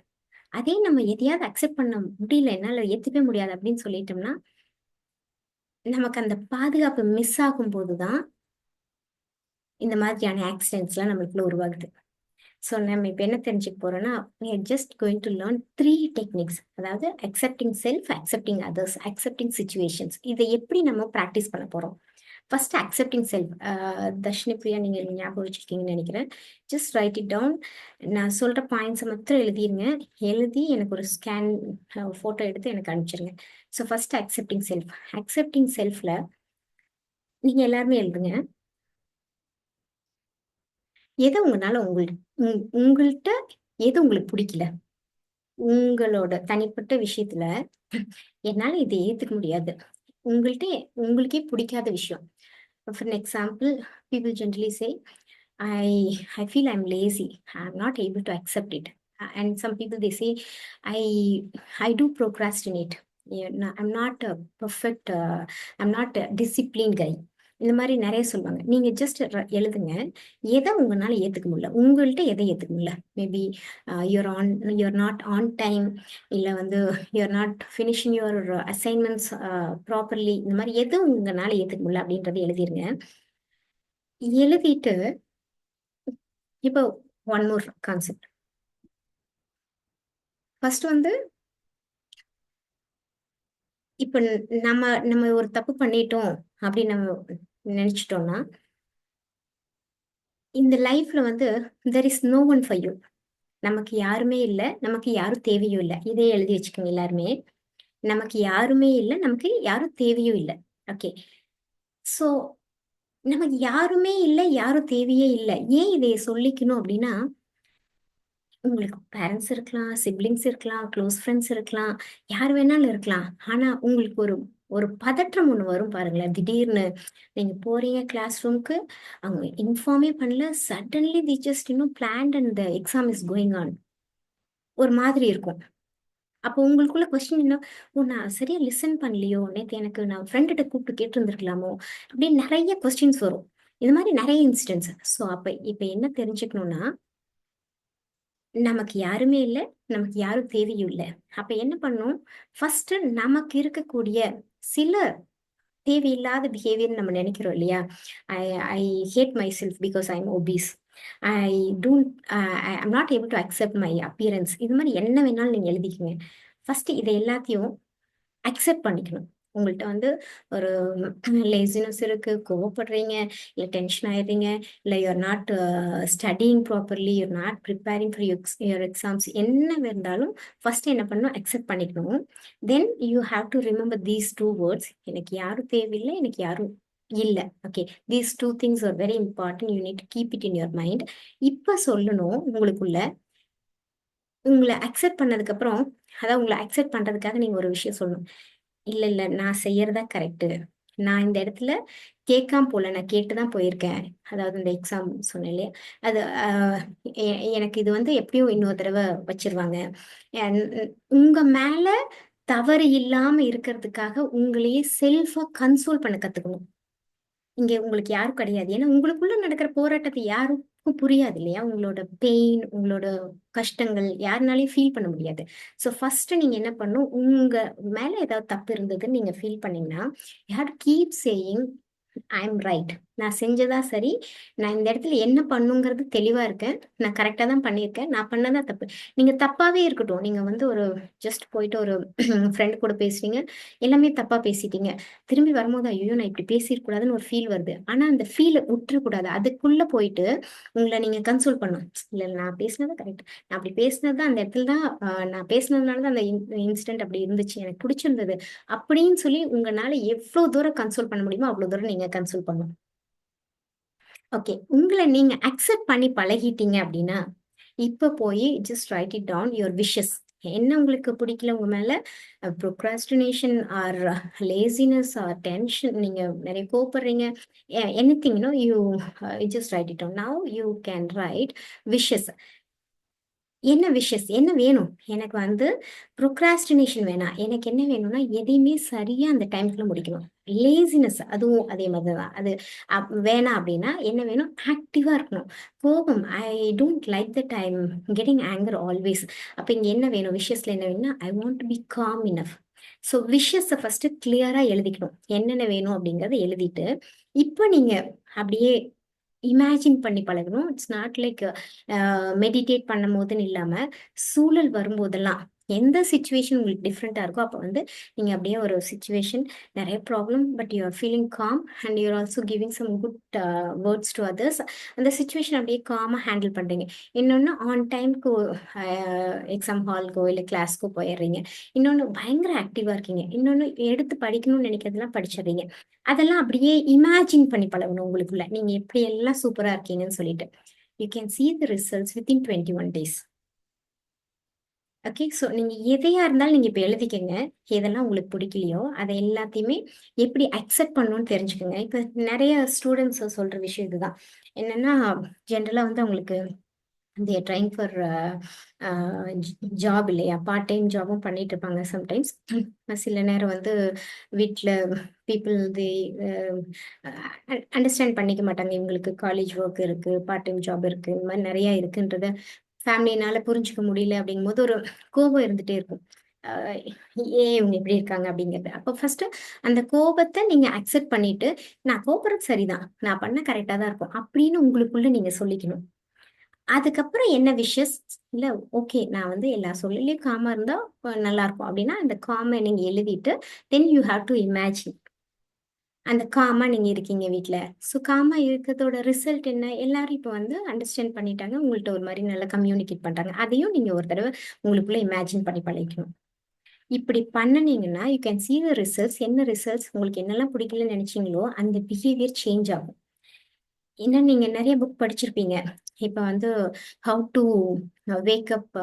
அதே நம்ம எதையாவது அக்செப்ட் பண்ண முடியல, என்னால ஏத்துக்கவே முடியாது அப்படின்னு சொல்லிட்டோம்னா, நமக்கு அந்த பாதுகாப்பு மிஸ் ஆகும் போதுதான் இந்த மாதிரியான ஆக்சிடென்ட்ஸ்லாம் நம்மளுக்குள்ள உருவாகுது. ஸோ நம்ம இப்போ என்ன தெரிஞ்சுக்க போறோம்னா, we are just going to learn 3 techniques. அதாவது accepting self, accepting others, accepting situations. இதை எப்படி நம்ம ப்ராக்டிஸ் பண்ண போறோம்? First accepting self. Darshini Priya, நீங்க ஞாபகம் வச்சிருக்கீங்கன்னு நினைக்கிறேன். Just write it down. நான் சொல்ற பாயிண்ட்ஸை மட்டும் எழுதிருங்க. எழுதி எனக்கு ஒரு ஸ்கேன் ஃபோட்டோ எடுத்து எனக்கு அனுப்பிச்சிருங்க. So first accepting self. Accepting செல்ஃப்ல நீங்க எல்லாருமே எழுதுங்க. எதை உங்களால உங்கள்கிட்ட எது உங்களுக்கு பிடிக்கல, உங்களோட தனிப்பட்ட விஷயத்துல என்னால இதை ஏத்துக்க முடியாது, உங்கள்கிட்ட உங்களுக்கே பிடிக்காத விஷயம். For example, people generally say, I I feel I'm lazy. I'm not able to accept it. And some people they say, I I do procrastinate. Yeah, I'm not a perfect. I'm not a disciplined guy. இந்த மாதிரி நிறைய சொல்லுவாங்க. நீங்க just எழுதுங்க. எதை உங்களால ஏத்துக்க முடியல, உங்கள்கிட்ட எதை ஏத்துக்க முடியல. Maybe you're not on time, இல்ல வந்து you're not finishing your assignments properly. இந்த மாதிரி எது உங்களால ஏத்துக்க முடியல அப்படின்றத எழுதிருங்க. எழுதிட்டு இப்போ ஒன் மோர் கான்செப்ட். ஃபர்ஸ்ட் வந்து இப்ப நம்ம நம்ம ஒரு தப்பு பண்ணிட்டோம் அப்படின்னு நம்ம நினைச்சிட்டோம்னா, இந்த லைஃப்ல வந்து there is no one for you. நமக்கு யாருமே இல்லை, நமக்கு யாரும் தேவையும் இல்லை. இதே எழுதி வச்சுக்கோங்க எல்லாருமே. நமக்கு யாருமே இல்லை, நமக்கு யாரும் தேவையும் இல்லை. ஓகே, ஸோ நமக்கு யாருமே இல்லை, யாரும் தேவையே இல்லை. ஏன் இதை சொல்லிக்கணும் அப்படின்னா, உங்களுக்கு பேரண்ட்ஸ் இருக்கலாம், சிப்லிங்ஸ் இருக்கலாம், க்ளோஸ் ஃப்ரெண்ட்ஸ் இருக்கலாம், யார் வேணாலும் இருக்கலாம். ஆனா உங்களுக்கு ஒரு ஒரு பதற்றம் ஒண்ணு வரும் பாருங்களேன். திடீர்னு நீங்க போறீங்க கிளாஸ் ரூம்க்கு, அவங்க இன்ஃபார்மே பண்ணல, suddenly the just plant and the exam is going on. ஒரு மாதிரி இருக்கும். அப்போ உங்களுக்குள்ள கொஸ்டின் என்ன, ஓ நான் சரியா லிசன் பண்ணலையோ, நேற்று எனக்கு நான் ஃப்ரெண்ட்ட கூப்பிட்டு கேட்டிருந்திருக்கலாமோ, அப்படின்னு நிறைய கொஸ்டின்ஸ் வரும். இது மாதிரி நிறைய இன்சிடென்ட்ஸ். ஸோ அப்ப இப்ப என்ன தெரிஞ்சுக்கணும்னா, நமக்கு யாருமே இல்லை, நமக்கு யாரும் தேவையும் இல்லை. அப்ப என்ன பண்ணும், ஃபர்ஸ்ட் நமக்கு இருக்கக்கூடிய சில தேவையில்லாத பிஹேவியர் நம்ம நினைக்கிறோம் இல்லையா. I I hate myself because I am obese. I don't I am not able to accept my appearance. இது மாதிரி என்ன வேணாலும் நீங்க எழுதிக்கங்க. ஃபர்ஸ்ட் இதை எல்லாத்தையும் அக்செப்ட் பண்ணிக்கணும். உங்கள்கிட்ட வந்து ஒரு லேசினஸ் இருக்கு, கோவப்படுறீங்க, இல்லை டென்ஷன் ஆயிடுறீங்க, இல்லை you're not studying properly, you're not preparing for your exams, என்ன இருந்தாலும் ஃபர்ஸ்ட் என்ன பண்ணணும், அக்செப்ட் பண்ணிக்கணும். Then you have to remember these 2 words. எனக்கு யாரும் தேவையில்லை, எனக்கு யாரும் இல்லை. Okay, these 2 things are very important. You need to keep it in your mind. இப்ப சொல்லணும் உங்களுக்குள்ள. உங்களை அக்செப்ட் பண்ணதுக்கு அப்புறம், அதாவது உங்களை அக்செப்ட் பண்றதுக்காக நீங்க ஒரு விஷயம் சொல்லணும். இல்ல இல்ல, நான் செய்யறதா கரெக்ட். நான் இந்த இடத்துல கேட்காம போல, நான் கேட்டுதான் போயிருக்கேன். அதாவது இந்த எக்ஸாம் சொன்னேன் இல்லையா, அது எனக்கு இது வந்து எப்படியும் இன்னொரு தடவை வச்சிருவாங்க. உங்க மேல தவறு இல்லாம இருக்கிறதுக்காக உங்களையே செல்ஃபா கன்சோல் பண்ண கத்துக்கணும். இங்க உங்களுக்கு யாரும் கிடையாது. ஏன்னா உங்களுக்குள்ள நடக்கிற போராட்டத்தை யாருக்கும் புரியாது இல்லையா. உங்களோட பெயின், உங்களோட கஷ்டங்கள் யாருனாலையும் ஃபீல் பண்ண முடியாது. ஸோ ஃபர்ஸ்ட் நீங்க என்ன பண்ணும், உங்க மேல ஏதாவது தப்பு இருந்ததுன்னு நீங்க ஃபீல் பண்ணீங்கன்னா, you have to keep saying I am right. நான் செஞ்சதா சரி, நான் இந்த இடத்துல என்ன பண்ணுங்கிறது தெளிவா இருக்கேன், நான் கரெக்டா தான் பண்ணியிருக்கேன், நான் பண்ணதான் தப்பு. நீங்க தப்பாவே இருக்கட்டும், நீங்க வந்து ஒரு ஜஸ்ட் போயிட்டு ஒரு ஃப்ரெண்ட் கூட பேசுறீங்க, எல்லாமே தப்பா பேசிட்டீங்க, திரும்பி வரும்போது ஐயோ நான் இப்படி பேசியிருக்கூடாதுன்னு ஒரு ஃபீல் வருது. ஆனா அந்த ஃபீலை விட்டுறக்கூடாது. அதுக்குள்ள போயிட்டு உங்களை நீங்க கன்சோல் பண்ணும். இல்ல நான் பேசினது கரெக்ட், நான் அப்படி பேசினது தான், அந்த இடத்துல தான் நான் பேசினதுனால தான் அந்த இன்சிடென்ட் அப்படி இருந்துச்சு, எனக்கு பிடிச்சிருந்தது அப்படின்னு சொல்லி உங்களால எவ்வளவு தூரம் கன்சோல் பண்ண முடியுமோ அவ்வளவு தூரம் நீங்க கன்சோல் பண்ணும். ஓகே, உங்களை நீங்க அக்செப்ட் பண்ணி பழகிட்டீங்க அப்படின்னா, இப்ப போய் just write it down your wishes. என்ன உங்களுக்கு பிடிக்கல உங்க மேல, procrastination or laziness or tension, நீங்க நிறைய கோவப்படுறீங்க, anything you just write it down. Now you can write wishes. என்ன விஷஸ், என்ன வேணும், எனக்கு வந்து ப்ரொக்ராஸ்டினேஷன் வேணாம், எனக்கு என்ன வேணும்னா எதையுமே சரியா அந்த டைம்க்குள்ள முடிக்கணும். லேசினஸ் அதுவும் அதே மாதிரி தான். அது வேணாம் அப்படின்னா என்ன வேணும், ஆக்டிவா இருக்கணும். கோபம், I don't like that I am getting anger always. அப்ப இங்க என்ன வேணும், விஷயஸ்ல என்ன வேணும்னா I want to be calm enough. So விஷயஸை ஃபர்ஸ்ட் கிளியரா எழுதிக்கணும், என்னென்ன வேணும் அப்படிங்கறத எழுதிட்டு இப்போ நீங்க அப்படியே இமேஜின் பண்ணி பழகணும். இட்ஸ் நாட் லைக் மெடிடேட் பண்ணும் போதுன்னு இல்லாம சூழல் வரும்போதெல்லாம் எந்த சுச்சுவேஷன் உங்களுக்கு டிஃப்ரெண்டா இருக்கோ அப்போ வந்து நீங்க அப்படியே ஒரு சுச்சுவேஷன், நிறைய problem, but you are feeling calm and you're also giving some good words to others. அந்த சுச்சுவேஷன் அப்படியே காமா ஹேண்டில் பண்றீங்க. இன்னொன்று ஆன் டைம்க்கு எக்ஸாம் ஹால்க்கோ இல்லை கிளாஸ்க்கோ போயிடுறீங்க. இன்னொன்று பயங்கர ஆக்டிவா இருக்கீங்க. இன்னொன்று எடுத்து படிக்கணும்னு நினைக்கிறதெல்லாம் படிச்சிடுறீங்க. அதெல்லாம் அப்படியே இமேஜின் பண்ணி பழகணும் உங்களுக்குள்ள, நீங்க எப்படி எல்லாம் சூப்பரா இருக்கீங்கன்னு சொல்லிட்டு. You can see the results within 21 days. Okay, so நீங்க எதையா இருந்தாலும் நீங்க இப்ப எழுதிக்கங்க. எதெல்லாம் உங்களுக்கு பிடிக்கலையோ அதை எல்லாத்தையுமே எப்படி அக்செப்ட் பண்ணணும்னு தெரிஞ்சுக்கோங்க. இப்ப நிறைய ஸ்டூடெண்ட்ஸ் சொல்ற விஷயம் இதுதான். என்னன்னா, ஜென்ரலா வந்து அவங்களுக்கு தே ட்ரைங் ஃபார் ஜாப் இல்லையா, பார்ட் டைம் ஜாபும் பண்ணிட்டு இருப்பாங்க சம்டைம்ஸ். சில நேரம் வந்து வீட்டில் பீப்புள் தி அண்டர்ஸ்டாண்ட் பண்ணிக்க மாட்டாங்க. இவங்களுக்கு காலேஜ் ஒர்க் இருக்கு, பார்ட் டைம் ஜாப் இருக்கு, இந்த மாதிரி நிறைய இருக்குன்றத ஃபேமிலினால புரிஞ்சுக்க முடியல அப்படிங்கும்போது ஒரு கோபம் இருந்துட்டே இருக்கும். அஹ் ஏன் இவங்க இப்படி இருக்காங்க அப்படிங்கிறது. அப்போ ஃபர்ஸ்ட் அந்த கோபத்தை நீங்க அக்செப்ட் பண்ணிட்டு, நான் கோபுறது சரிதான், நான் பண்ண கரெக்டா தான் இருக்கும் அப்படின்னு உங்களுக்குள்ள நீங்க சொல்லிக்கணும். அதுக்கப்புறம் என்ன விஷஸ், இல்ல ஓகே நான் வந்து எல்லா சூழ்நிலையும் காமா இருந்தா நல்லா இருக்கும் அப்படின்னா அந்த காமை நீங்க எழுதிட்டு தென் யூ ஹாவ் டு இமேஜின் அந்த காமா நீங்க இருக்கீங்க வீட்ல. ஸோ காமா இருக்கிறதோட ரிசல்ட் என்ன, எல்லாரும் இப்போ வந்து அண்டர்ஸ்டாண்ட் பண்ணிட்டாங்க, உங்கள்ட்ட ஒரு மாதிரி நல்லா கம்யூனிகேட் பண்றாங்க. அதையும் நீங்க ஒரு தடவை உங்களுக்குள்ள இமேஜின் பண்ணி பழகிக்கணும். இப்படி பண்ணுனீங்கன்னா you can see the results. என்ன ரிசல்ட்ஸ், உங்களுக்கு என்னெல்லாம் பிடிக்கலன்னு நினைச்சீங்களோ அந்த பிஹேவியர் சேஞ்ச் ஆகும். ஏன்னா நீங்க நிறைய புக் படிச்சிருப்பீங்க. இப்ப வந்து how to wake up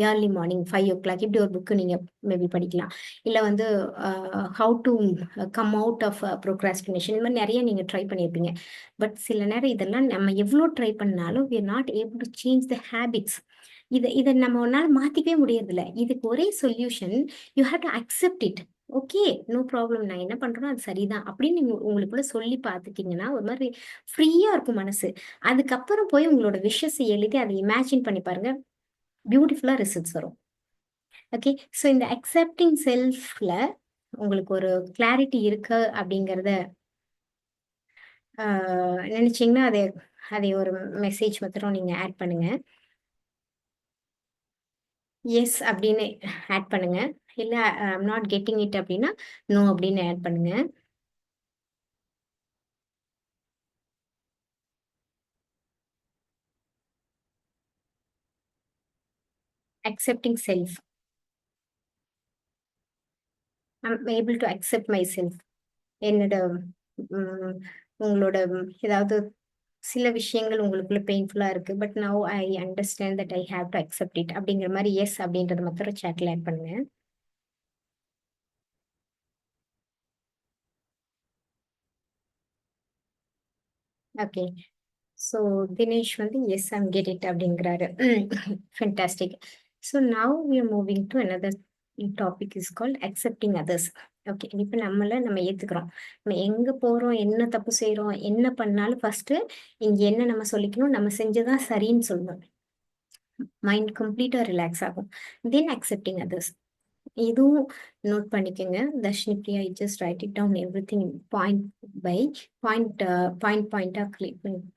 early morning 5 o'clock இப்படி ஒரு புக்கு நீங்க மேபி படிக்கலாம். இல்ல வந்து how to come out of procrastination, இந்த மாதிரி நிறைய நீங்க ட்ரை பண்ணியிருப்பீங்க. பட் சில நேரம் இதெல்லாம் நம்ம எவ்வளோ ட்ரை பண்ணாலும் we are not able to change the habits. இதை நம்மளால மாத்திக்கவே முடியறதில்ல. இதுக்கு ஒரே solution, you have to accept it. Okay, no problem, நான் என்ன பண்றேனோ அது சரிதான் அப்படின்னு நீங்க உங்களுக்குள்ள சொல்லி பார்த்துட்டீங்கன்னா ஒரு மாதிரி ஃப்ரீயா இருக்கும் மனசு. அதுக்கப்புறம் போய் உங்களோட விஷஸ் எழுதி அதை இமேஜின் பண்ணி பாருங்க, பியூட்டிஃபுல்லா ரிசல்ட்ஸ் வரும். ஓகே, ஸோ இந்த அக்செப்டிங் செல்ஃப்ல உங்களுக்கு ஒரு கிளாரிட்டி இருக்கு அப்படிங்கிறத நினைச்சீங்கன்னா அதை அதை ஒரு மெசேஜ் மாத்திரம் நீங்க ஆட் பண்ணுங்க. எஸ் அப்படின்னு ஆட் பண்ணுங்க. இல்ல ஐம் நாட் கெட்டிங் இட் அப்படின்னா நோ அப்படின்னு ஆட் பண்ணுங்க. Accepting self, I'm able to accept myself. என்னோட உம், உங்களோட ஏதாவது சில விஷயங்கள் உங்களுக்குள்ள பெயின்ஃபுல்லா இருக்கு, but now I understand that I have to accept it அப்படிங்கிற மாதிரி எஸ் அப்படின்றத மாத்திரம் சேட்ல ஆட் பண்ணுங்க. ஓகே, ஸோ தினேஷ் வந்து எஸ் ஐம் கெட் இட் அப்படிங்கிறாரு. Fantastic. So now we are moving to another topic is called accepting others. Okay, இப்போ நம்ம ஏத்துக்கிறோம். நம்ம எங்க போறோம், என்ன தப்பு செய்றோம், என்ன பண்ணாலும் ஃபர்ஸ்ட் இங்க என்ன நம்ம சொல்லிக்கணும், நம்ம செஞ்சதான் சரின்னு சொல்லணும். மைண்ட் கம்ப்ளீட்டா ரிலாக்ஸ் ஆகும். Then accepting others. இதுவும் நோட் பண்ணிக்கோங்க Darshini Priya. Just write it down everything point by point, பாயிண்டா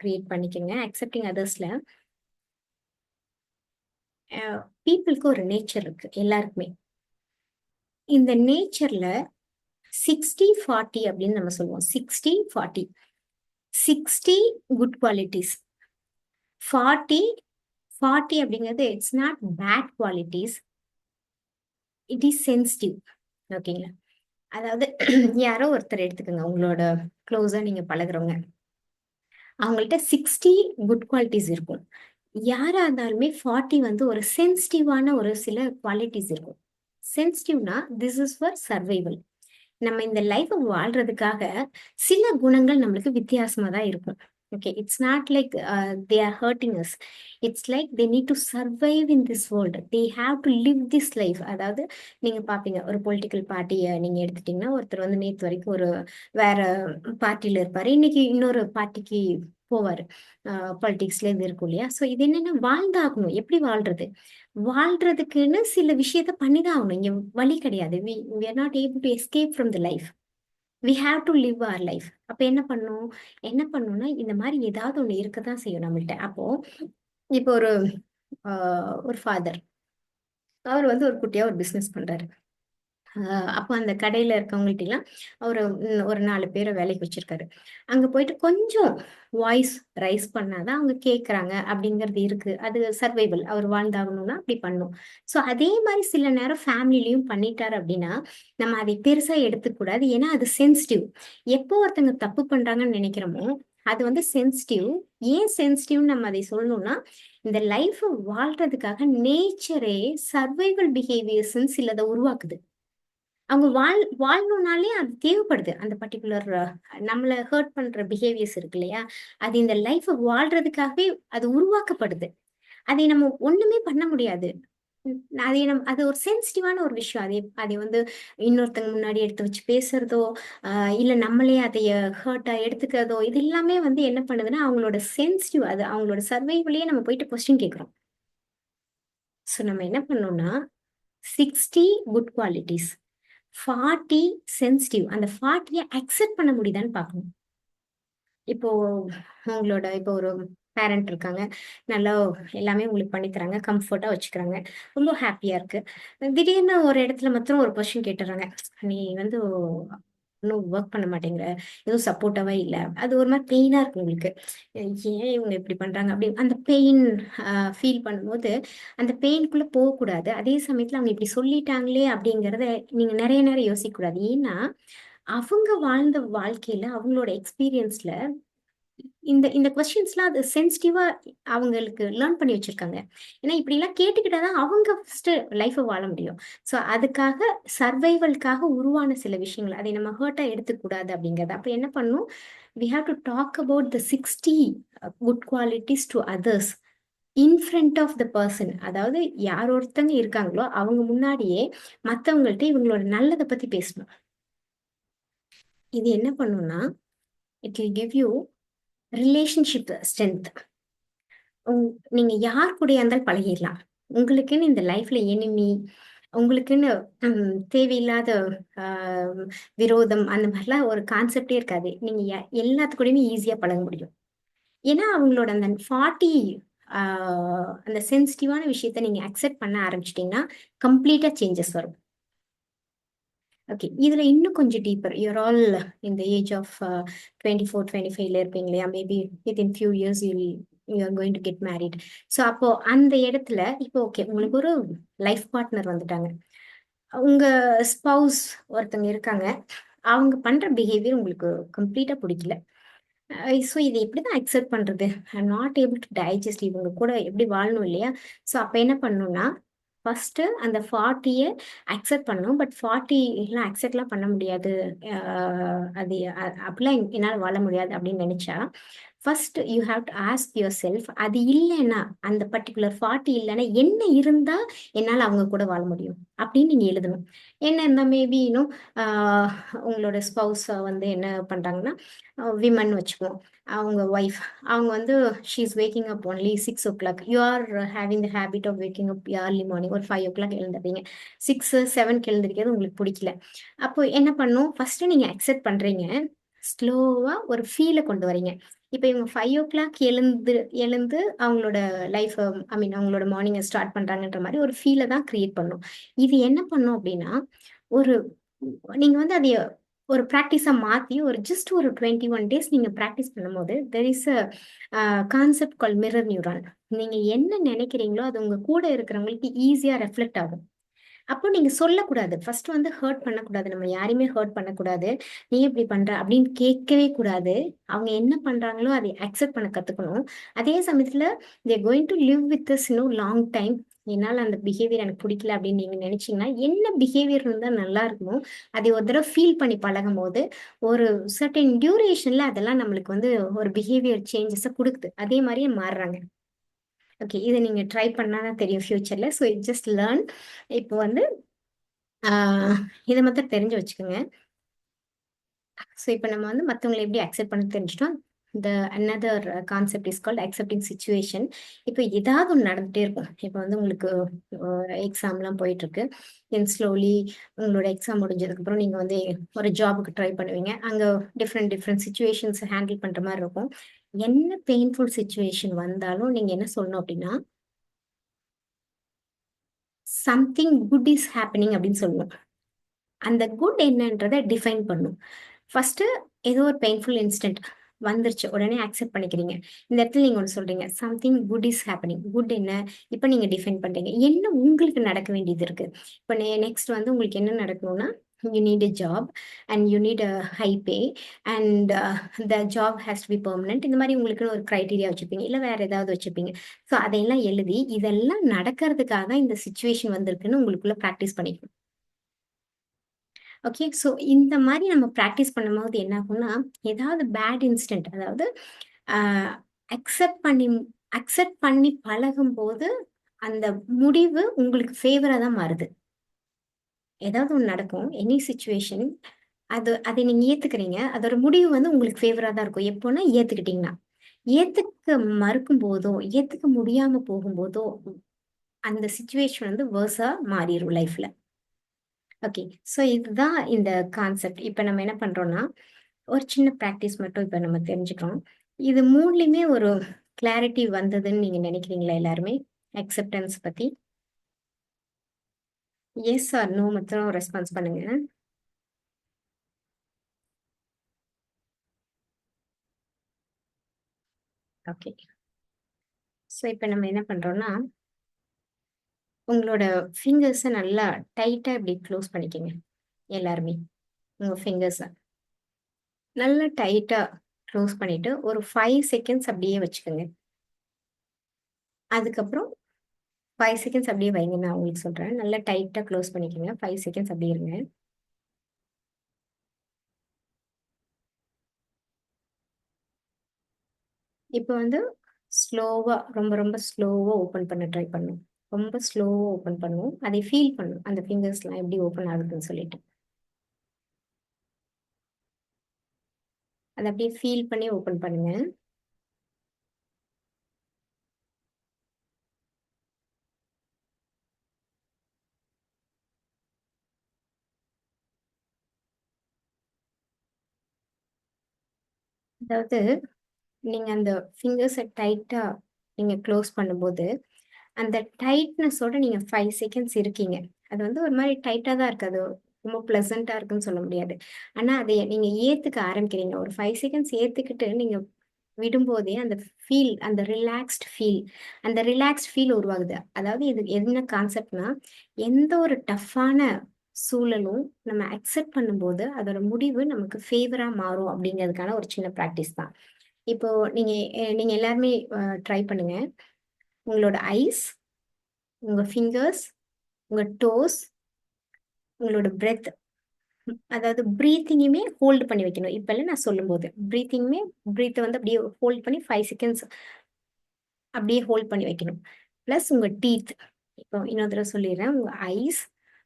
கிரியேட் பண்ணிக்கோங்க. அக்செப்டிங் அதர்ஸ்ல பீப்புளுக்கு ஒரு நேச்சர் இருக்கு எல்லாருக்குமே. இந்த நேச்சர்ல 60-40 அப்படின்னு நம்ம சொல்லுவோம். 60-40. 60 குட் குவாலிட்டிஸ், 40 40 அப்படிங்கிறது it's not bad qualities, it is sensitive. ஓகேங்களா? அதாவது யாரோ ஒருத்தர் எடுத்துக்கோங்க, உங்களோட க்ளோஸா நீங்க பழகுறவங்க, அவங்கள்ட்ட 60 குட் குவாலிட்டிஸ் இருக்கும். யாரா இருந்தாலுமே 40 வந்து ஒரு சென்சிட்டிவான ஒரு சில குவாலிட்டிஸ் இருக்கும். சென்சிட்டிவ்னா திஸ் இஸ் ஃபார் சர்வைவல். நம்ம இந்த லைஃப் வாழ்றதுக்காக சில குணங்கள் நம்மளுக்கு வித்தியாசமா தான் இருக்கும். Okay, it's not like they are hurting us. It's like they need to survive in this world. They have to live this life. அதாவது நீங்க பாப்பீங்க ஒரு பொலிட்டிக்கல் பார்ட்டியை நீங்க எடுத்துட்டீங்கன்னா ஒருத்தர் வந்து நேத்து வரைக்கும் ஒரு வேற பார்ட்டியில இருப்பாரு, இன்னைக்கு இன்னொரு பார்ட்டிக்கு போவாரு. பாலிடிக்ஸ்ல இது இருக்கும் இல்லையா? ஸோ இது என்னன்னா வாழ்ந்தாகணும். எப்படி வாழ்றது? வாழ்றதுக்குன்னு சில விஷயத்த பண்ணிதான் ஆகணும். இங்க வழி கிடையாது. we are not able to escape from the life. we have to live our life. அப்ப என்ன பண்ணும்னா இந்த மாதிரி ஏதாவது ஒண்ணு இருக்கதான் செய்யும் நம்மள்ட்ட. அப்போ இப்போ ஒரு ஃபாதர், அவர் வந்து ஒரு குட்டியா ஒரு பிசினஸ் பண்றாரு. அப்போ அந்த கடையில இருக்கவங்கள்ட்ட எல்லாம் அவரு ஒரு 4 பேரை வேலைக்கு வச்சிருக்காரு. அங்க போயிட்டு கொஞ்சம் வாய்ஸ் ரைஸ் பண்ணாதான் அவங்க கேட்கறாங்க அப்படிங்கிறது இருக்கு. அது சர்வைவல். அவர் வாழ்ந்தாகணும்னா அப்படி பண்ணும். ஸோ அதே மாதிரி சில நேரம் ஃபேமிலிலையும் பண்ணிட்டாரு அப்படின்னா நம்ம அதை பெருசா எடுத்துக்கூடாது. ஏன்னா அது சென்சிட்டிவ். எப்போ ஒருத்தங்க தப்பு பண்றாங்கன்னு நினைக்கிறோமோ அது வந்து சென்சிட்டிவ். ஏன் சென்சிட்டிவ்னு நம்ம அதை சொல்லணும்னா இந்த லைஃப் வாழ்றதுக்காக நேச்சரே சர்வைவல் பிஹேவியர்ஸ் சிலதை உருவாக்குது. அவங்க வாழணும்னாலே அது தேவைப்படுது. அந்த பர்ட்டிகுலர் நம்மள ஹர்ட் பண்ற பிஹேவியர்ஸ் இருக்கு இல்லையா? அது இந்த லைஃப் வாழ்றதுக்காகவே அது உருவாக்கப்படுது. அதை நம்ம ஒண்ணுமே பண்ண முடியாது. அது ஒரு சென்சிட்டிவான ஒரு விஷயம். அதை வந்து இன்னொருத்தங்க முன்னாடி எடுத்து வச்சு பேசுறதோ, இல்ல நம்மளே அதைய ஹர்ட்டா எடுத்துக்கிறதோ, இது எல்லாமே வந்து என்ன பண்ணுதுன்னா, அவங்களோட சென்சிட்டிவ். அது அவங்களோட சர்வைவலயே நம்ம போயிட்டு கொஸ்டின் கேட்கிறோம். ஸோ நம்ம என்ன பண்ணோம்னா 60 குட் குவாலிட்டிஸ், 40 சென்சிட்டிவ். அந்த 40ய அக்செப்ட் பண்ண முடியுதான்னு பார்க்கணும். இப்போ இப்போ ஒரு பேரண்ட் இருக்காங்க. நல்லா எல்லாமே உங்களுக்கு பண்ணி தராங்க. கம்ஃபர்ட்டா வச்சுக்கிறாங்க. ரொம்ப ஹாப்பியா இருக்கு. திடீர்னு ஒரு இடத்துல மாத்திரம் ஒரு கொஸ்டின் கேட்டுர்றாங்க. நீ வந்து இன்னும் ஒர்க் பண்ண மாட்டேங்கிற. எதுவும் சப்போர்ட்டாவே இல்ல. அது ஒரு மாரி பெயினா இருக்கு உங்களுக்கு. ஏன் இவங்க இப்படி பண்றாங்க? அப்படி அந்த பெயின் ஃபீல் பண்ணும்போது, அந்த பெயின்க்குள்ள போகக்கூடாது. அதே சமயத்துல அவங்க இப்படி சொல்லிட்டாங்களே அப்படிங்கிறத நீங்க நெறைய நேரம் யோசிக்கக்கூடாது. ஏன்னா, அவங்க வாழ்ந்த வாழ்க்கையில, அவங்களோட எக்ஸ்பீரியன்ஸ்ல இந்த இந்த கொஸ்டின்ஸ்லாம் அது சென்சிட்டிவா அவங்களுக்கு லேர்ன் பண்ணி வச்சிருக்காங்க. ஏன்னா இப்படிலாம் கேட்டுக்கிட்டா தான் அவங்க ஃபர்ஸ்ட் லைஃப வாழ முடியும். ஸோ அதுக்காக சர்வைவல்க்காக உருவான சில விஷயங்கள். அதை நம்ம ஹர்ட்டா எடுத்துக்கூடாது அப்படிங்கிறது. அப்ப என்ன பண்ணணும்? We have to talk about the 60 good qualities to others in front of the person. அதாவது யார் ஒருத்தங்க இருக்காங்களோ அவங்க முன்னாடியே மத்தவங்கள்ட்ட இவங்களோட நல்லத பத்தி பேசணும். இது என்ன பண்ணும்னா, it will give you relationship strength. நீங்க யார் கூடயா இருந்தாலும் பழகிடலாம். உங்களுக்குன்னு இந்த லைஃப்ல எனிமி, உங்களுக்குன்னு தேவையில்லாத ஆ விரோதம் அந்த மாதிரிலாம் ஒரு கான்செப்டே இருக்காது. நீங்க எல்லாத்து கூடயுமே ஈஸியா பழக முடியும். ஏன்னா, அவங்களோட அந்த 40 ஆ அந்த சென்சிட்டிவான விஷயத்த நீங்க அக்செப்ட் பண்ண ஆரம்பிச்சுட்டீங்கன்னா, கம்ப்ளீட்டா சேஞ்சஸ் வரும். ஓகே. இதுல இன்னும் கொஞ்சம் deeper. You are all in the age of 24, 25ல இருப்பீங்க இல்லையா? Maybe within few years you are going to get married. So அப்போ அந்த இடத்துல இப்போ ஓகே உங்களுக்கு ஒரு லைஃப் பார்ட்னர் வந்துட்டாங்க. உங்க ஸ்பௌஸ் ஒருத்தங்க இருக்காங்க. அவங்க பண்ற பிஹேவியர் உங்களுக்கு கம்ப்ளீட்டா பிடிக்கல. ஸோ இதை எப்படிதான் அக்செப்ட் பண்றது? I am not able to digest. இவங்க கூட எப்படி வாழணும் இல்லையா? ஸோ அப்ப என்ன பண்ணணும்னா, ஃபர்ஸ்ட் அந்த 40ய அக்செப்ட் பண்ணணும். பட் 40 எல்லாம் அக்செப்ட்லாம் பண்ண முடியாது. அது அப்படிலாம் என்னால வாழ முடியாது அப்படின்னு நினைச்சா, first you have to ask your self, அது இல்லைன்னா அந்த பர்ட்டிகுலர் 40 இல்லைன்னா என்ன இருந்தா என்னால அவங்க கூட வாழ முடியும் அப்படின்னு நீங்க எழுதணும். என்ன இருந்தா மேபி இன்னும் உங்களோட ஸ்பௌஸ் வந்து என்ன பண்றாங்கன்னா, விமன் வச்சுக்குவோம். அவங்க ஒய்ஃப். அவங்க வந்து she is waking up only 6:00. You are having the habit of waking up early morning ஒரு 5:00 எழுந்துறீங்க. 6, 7க்கு எழுந்திருக்கிறது உங்களுக்கு பிடிக்கல. அப்போ என்ன பண்ணும்? ஃபர்ஸ்ட் நீங்க அக்செப்ட் பண்றீங்க. ஸ்லோவா ஒரு ஃபீல கொண்டு வரீங்க. இப்ப இவங்க 5:00 எழுந்து அவங்களோட லைஃப் ஐ மீன் அவங்களோட மார்னிங்க ஸ்டார்ட் பண்றாங்கன்ற மாரி ஒரு ஃபீல தான் கிரியேட் பண்ணும். இது என்ன பண்ணும் அப்டின்னா, ஒரு நீங்க வந்து அதைய ஒரு பிராக்டிஸா மாத்தி ஜஸ்ட் ஒரு 21 டேஸ் நீங்க பிராக்டிஸ் பண்ணும்போது, there is a concept called mirror neuron. நீங்க என்ன நெனைக்கிறீங்களோ, அது உங்க கூட இருக்கிறவங்களுக்கு ஈஸியா ரெஃப்ளெக்ட் ஆகும். அப்போ நீங்க சொல்லக்கூடாது. ஃபர்ஸ்ட் வந்து ஹர்ட் பண்ணக்கூடாது. நம்ம யாரையுமே ஹர்ட் பண்ணக்கூடாது. "நீ இப்படி பண்ற?" அப்படின்னு கேட்கவே கூடாது. அவங்க என்ன பண்றாங்களோ, அதை அக்செப்ட் பண்ண கத்துக்கணும். அதே சமயத்துல they are going to live with us long time. என்னால அந்த பிஹேவியர் எனக்கு பிடிக்கல அப்படின்னு நீங்க நினைச்சீங்கன்னா, என்ன பிஹேவியர் இருந்தா நல்லா இருக்குமோ, அதை ஒரு தடவ ஃபீல் பண்ணி பழகும்போது, ஒரு சர்டைன் டியூரேஷன்ல அதெல்லாம் நம்மளுக்கு வந்து ஒரு பிஹேவியர் சேஞ்சஸ குடுக்குது. அதே மாரியே மாறுறாங்க. ஓகே. இத நீங்க ட்ரை பண்ணா தான் தெரியும் ஃபியூச்சர்ல. So just learn. இப்போ வந்து ஆ இத மாத்திரம் தெரிஞ்சு வச்சுக்கோங்க. ஸோ இப்ப நம்ம வந்து மத்தவங்கள எப்படி அக்செப்ட் பண்ண தெரிஞ்சுட்டோம். Another concept is called accepting situation. இப்ப ஏதாவது ஒண்ணு நடந்துட்டே இருக்கும். இப்ப வந்து உங்களுக்கு எக்ஸாம்லாம் போயிட்டுருக்கு. தென் ஸ்லோலி உங்களோட எக்ஸாம் முடிஞ்சதுக்கப்புறம் நீங்க வந்து ஒரு ஜாபுக்கு ட்ரை பண்ணுவீங்க. அங்க டிஃப்ரெண்ட் டிஃப்ரெண்ட் சிச்சுவேஷன்ஸ ஹேண்டில் பண்ற மாரி இருக்கும். என்ன பெயின்ஃபுல் சிச்சுவேஷன் வந்தாலும் நீங்க என்ன சொல்லணும் அப்படின்னா, "சம்திங் குட் இஸ் ஹேப்பனிங்" அப்படின்னு சொல்லணும். அந்த குட் என்னன்றத டிஃபைன் பண்ணும். ஃபர்ஸ்ட்டு ஏதோ ஒரு பெயின்ஃபுல் இன்சிடென்ட் வந்துருச்சு. உடனே அக்செப்ட் பண்ணிக்கிறீங்க. இந்த இடத்துல நீங்க ஒண்ணு சொல்றீங்க. Something good is happening. Good என்ன? இப்ப நீங்க டிஃபைன் பண்றீங்க. என்ன உங்களுக்கு நடக்க வேண்டியது இருக்கு? இப்ப நெக்ஸ்ட் வந்து உங்களுக்கு என்ன நடக்கணும்னா, you need a job and you need a high pay and the job has to be permanent. இந்த மாரி உங்களுக்குன்னு ஒரு கிரைட்டீரியா வச்சிருப்பீங்க. இல்ல வேற ஏதாவது வச்சிருப்பீங்க. ஸோ அதையெல்லாம் எழுதி, இதெல்லாம் நடக்கிறதுக்காக இந்த சிச்சுவேஷன் வந்திருக்குன்னு உங்களுக்குள்ள பிராக்டிஸ் பண்ணிக்கணும். ஓகே. ஸோ இந்த மாரி நம்ம பிராக்டிஸ் பண்ணும்போது என்ன ஆகும்னா, ஏதாவது பேட் இன்சிடென்ட் அதாவது அ அக்செப்ட் பண்ணி அக்செப்ட் பண்ணி பழகும்போது, அந்த முடிவு உங்களுக்கு ஃபேவரா தான் மாறுது. ஏதாவது ஒண்ணு நடக்கும். எனி சிச்சுவேஷன் அதை நீங்க ஏத்துக்கிறீங்க. அதோட முடிவு வந்து உங்களுக்கு ஃபேவரா தான் இருக்கும். எப்போன்னா ஏத்துக்கிட்டீங்கன்னா. ஏத்துக்க மறுக்கும்போதோ, ஏத்துக்க முடியாம போகும்போதோ, அந்த சிச்சுவேஷன் வந்து வர்ஸா மாறிரும் லைஃப்ல. ஓகே. ஸோ இதுதான் இந்த கான்செப்ட். இப்ப நம்ம என்ன பண்றோம்னா, ஒரு சின்ன பிராக்டிஸ் மட்டும் இப்ப நம்ம தெரிஞ்சுக்கிறோம். இது 3லயுமே ஒரு கிளாரிட்டி வந்ததுன்னு நீங்க நினைக்கிறீங்களா எல்லாருமே? அக்செப்டன்ஸ் பத்தி? எஸ் ஆர் நோ மட்டும் ரெஸ்பான்ஸ் பண்ணுங்க. ஓகே. ஸோ இப்ப நம்ம என்ன பண்றோம்னா, உங்களோட ஃபிங்கர்ஸ நல்லா டைட்டா இப்படி க்ளோஸ் பண்ணிக்கங்க. எல்லாருமே. உங்க ஃபிங்கர்ஸ. நல்லா டைட்டா க்ளோஸ் பண்ணிட்டு, ஒரு 5 செகண்ட்ஸ் அப்படியே வச்சுக்கங்க. அதுக்கப்புறம் 5 செகண்ட்ஸ் அப்படியே வைங்க. நான் உங்களுக்கு சொல்றேன். நல்லா டைட்டா க்ளோஸ் பண்ணிக்கங்க. 5 செகண்ட்ஸ் அப்படியே இருங்க. இப்ப வந்து ஸ்லோவா ரொம்ப ரொம்ப ஸ்லோவா ஓப்பன் பண்ண ட்ரை பண்ணணும். ரொம்ப ஸ்லோவா ஓப்பன் பண்ணுவோம். அதை ஃபீல் பண்ணணும். அந்த ஃபிங்கர்ஸ்லாம் எப்படி ஓப்பன் ஆகுதுன்னு சொல்லிட்டு. அத அப்படியே ஃபீல் பண்ணி ஓப்பன் பண்ணுங்க. அதாவது நீங்க அந்த ஃபிங்கர்ஸ டைட்டா நீங்க க்ளோஸ் பண்ணும்போது, அந்த டைட்னஸோட நீங்க 5 செகண்ட்ஸ் இருக்கீங்க. அது வந்து ஒரு மாரி டைட்டா தான் இருக்கு. அது ரொம்ப ப்ளசன்ட்டா இருக்குன்னு சொல்ல முடியாது. ஆனா, அதைய நீங்க ஏத்துக்க ஆரம்பிக்கிறீங்க. ஒரு 5 செகண்ட்ஸ் ஏத்துக்கிட்டு நீங்க விடும்போதே அந்த அந்த ரிலாக்ஸ்ட் ஃபீல் உருவாகுது. அதாவது இது என்ன கான்செப்ட்னா, எந்த ஒரு டஃப்பான சூழலும் நம்ம அக்செப்ட் பண்ணும்போது, அதோட முடிவு நமக்கு ஃபேவரா மாறும் அப்படிங்கிறதுக்கான ஒரு சின்ன பிராக்டிஸ் தான். இப்போ நீங்க நீங்க எல்லாருமே ட்ரை பண்ணுங்க. உங்களோட ஐஸ், உங்க ஃபிங்கர்ஸ், உங்க டோஸ், உங்களோட பிரெத் அதாவது பிரீத்திங்குமே ஹோல்ட் பண்ணி வைக்கணும். இப்பல்லாம் நான் சொல்லும்போது. பிரீத்த வந்து அப்படியே ஹோல்ட் பண்ணி 5 செகண்ட்ஸ் அப்படியே ஹோல்ட் பண்ணி வைக்கணும். பிளஸ் உங்க டீத். இப்போ இன்னொரு தடவ சொல்லிர்றேன். உங்க ஐஸ்,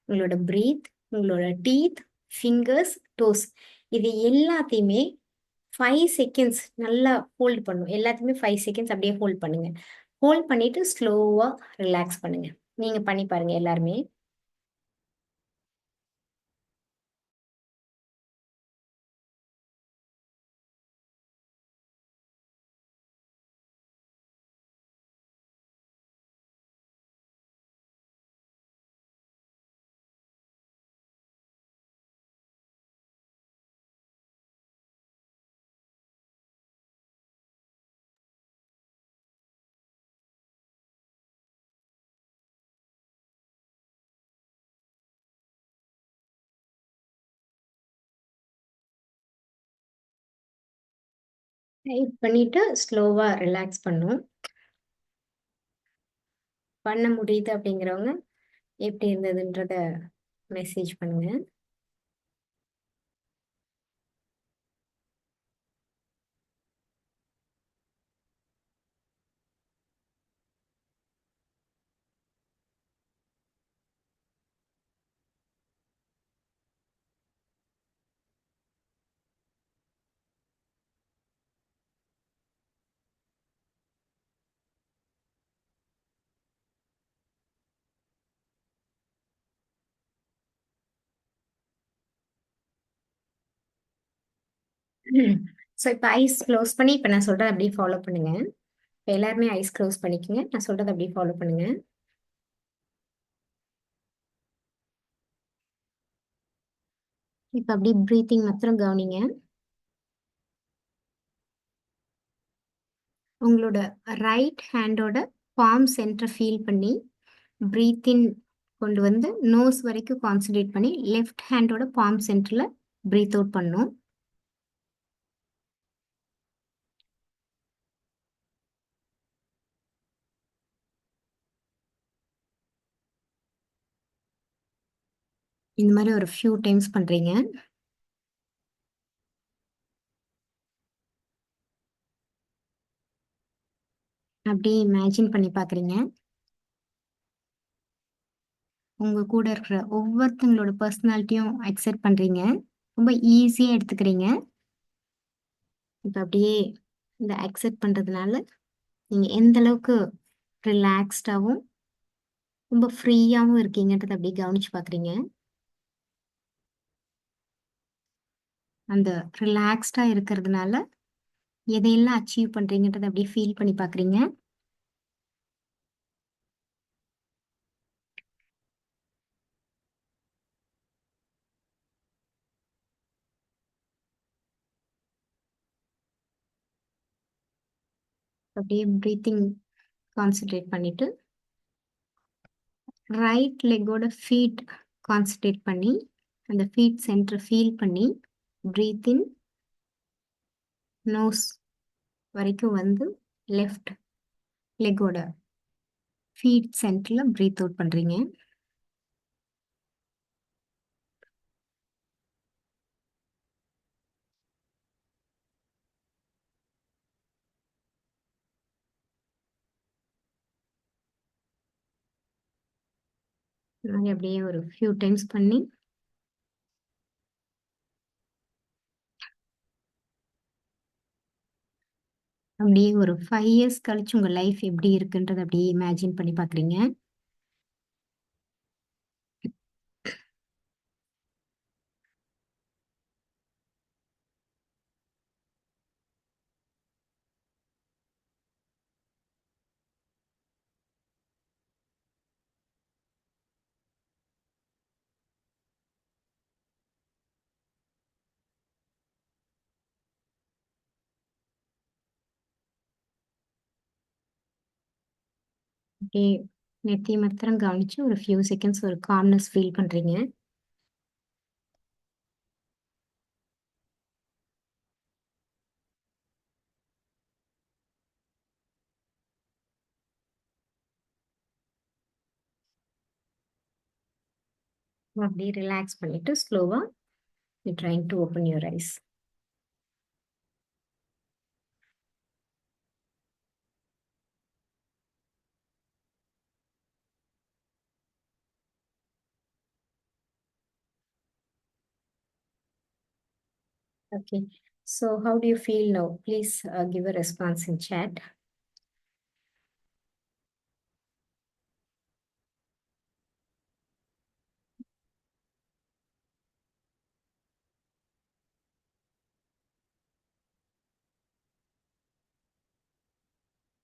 உங்களோட பிரீத், உங்களோட டீத், ஃபிங்கர்ஸ், டோஸ் இது எல்லாத்தையுமே 5 செகண்ட்ஸ் நல்லா ஹோல்ட் பண்ணணும். எல்லாத்தையுமே 5 செகண்ட்ஸ் அப்படியே ஹோல்ட் பண்ணுங்க. ஹோல்ட் பண்ணிட்டு ஸ்லோவா ரிலாக்ஸ் பண்ணுங்க. நீங்க பண்ணி பாருங்க எல்லாருமே. டைட் பண்ணிட்டு ஸ்லோவா ரிலாக்ஸ் பண்ணணும். பண்ண முடியுது அப்படிங்கிறவங்க எப்படி இருந்ததுன்றத மெசேஜ் பண்ணுங்க. ஸோ இப்போ ஐஸ் க்ளோஸ் பண்ணி இப்போ நான் சொல்கிறத அப்படியே ஃபாலோ பண்ணுங்க. இப்போ எல்லாருமே ஐஸ் க்ளோஸ் பண்ணிக்கோங்க. நான் சொல்கிறத அப்படியே ஃபாலோ பண்ணுங்க. இப்போ அப்படியே ப்ரீத்திங் மாத்திரம் கவனிங்க. உங்களோட ரைட் ஹேண்டோட பாம் சென்டரை ஃபீல் பண்ணி ப்ரீத் இன் கொண்டு வந்து நோஸ் வரைக்கும் கான்சன்ட்ரேட் பண்ணி லெஃப்ட் ஹேண்டோட பாம் சென்டரில் ப்ரீத் அவுட் பண்ணும். இந்த மாதிரி ஒரு ஃபியூ டைம்ஸ் பண்ணுறீங்க. அப்படியே இமேஜின் பண்ணி பார்க்குறீங்க. உங்கள் கூட இருக்கிற ஒவ்வொருத்தங்களோட பர்சனாலிட்டியும் அக்செப்ட் பண்ணுறீங்க. ரொம்ப ஈஸியாக எடுத்துக்கிறீங்க. இப்போ அப்படியே இந்த அக்செப்ட் பண்ணுறதுனால நீங்கள் எந்த அளவுக்கு ரிலாக்ஸ்டாகவும் ரொம்ப ஃப்ரீயாகவும் இருக்கீங்கன்றதை அப்படியே கவனிச்சு பார்க்குறீங்க. அந்த ரிலாக்ஸ்டாக இருக்கிறதுனால எதையெல்லாம் அச்சீவ் பண்ணுறீங்கன்றதை அப்படியே ஃபீல் பண்ணி பார்க்குறீங்க. அப்படியே ப்ரீத்திங் கான்சென்ட்ரேட் பண்ணிட்டு ரைட் லெக்கோட ஃபீட் கான்சென்ட்ரேட் பண்ணி அந்த ஃபீட் சென்டரை ஃபீல் பண்ணி ப்ரீத் இன் நோஸ் வரைக்கும் வந்து லெஃப்ட் லெக்கோட ஃபீட் சென்டரில் ப்ரீத் அவுட் பண்ணுறீங்க. அப்படியே ஒரு ஃபியூ டைம்ஸ் பண்ணி அப்படியே ஒரு 5 இயர்ஸ் கழிச்சு உங்கள் லைஃப் எப்படி இருக்குன்றதை அப்படியே இமேஜின் பண்ணி பார்க்குறீங்க. அப்படியே நெத்தி மாத்திரம் கவனிச்சு ஒரு ஃபியூ செகண்ட்ஸ் ஒரு காம்னஸ் ஃபீல் பண்ணுறீங்க. அப்படியே ரிலாக்ஸ் பண்ணிட்டு ஸ்லோவாக you trying to open your eyes. Okay, so how do you feel now? Please give a response in chat.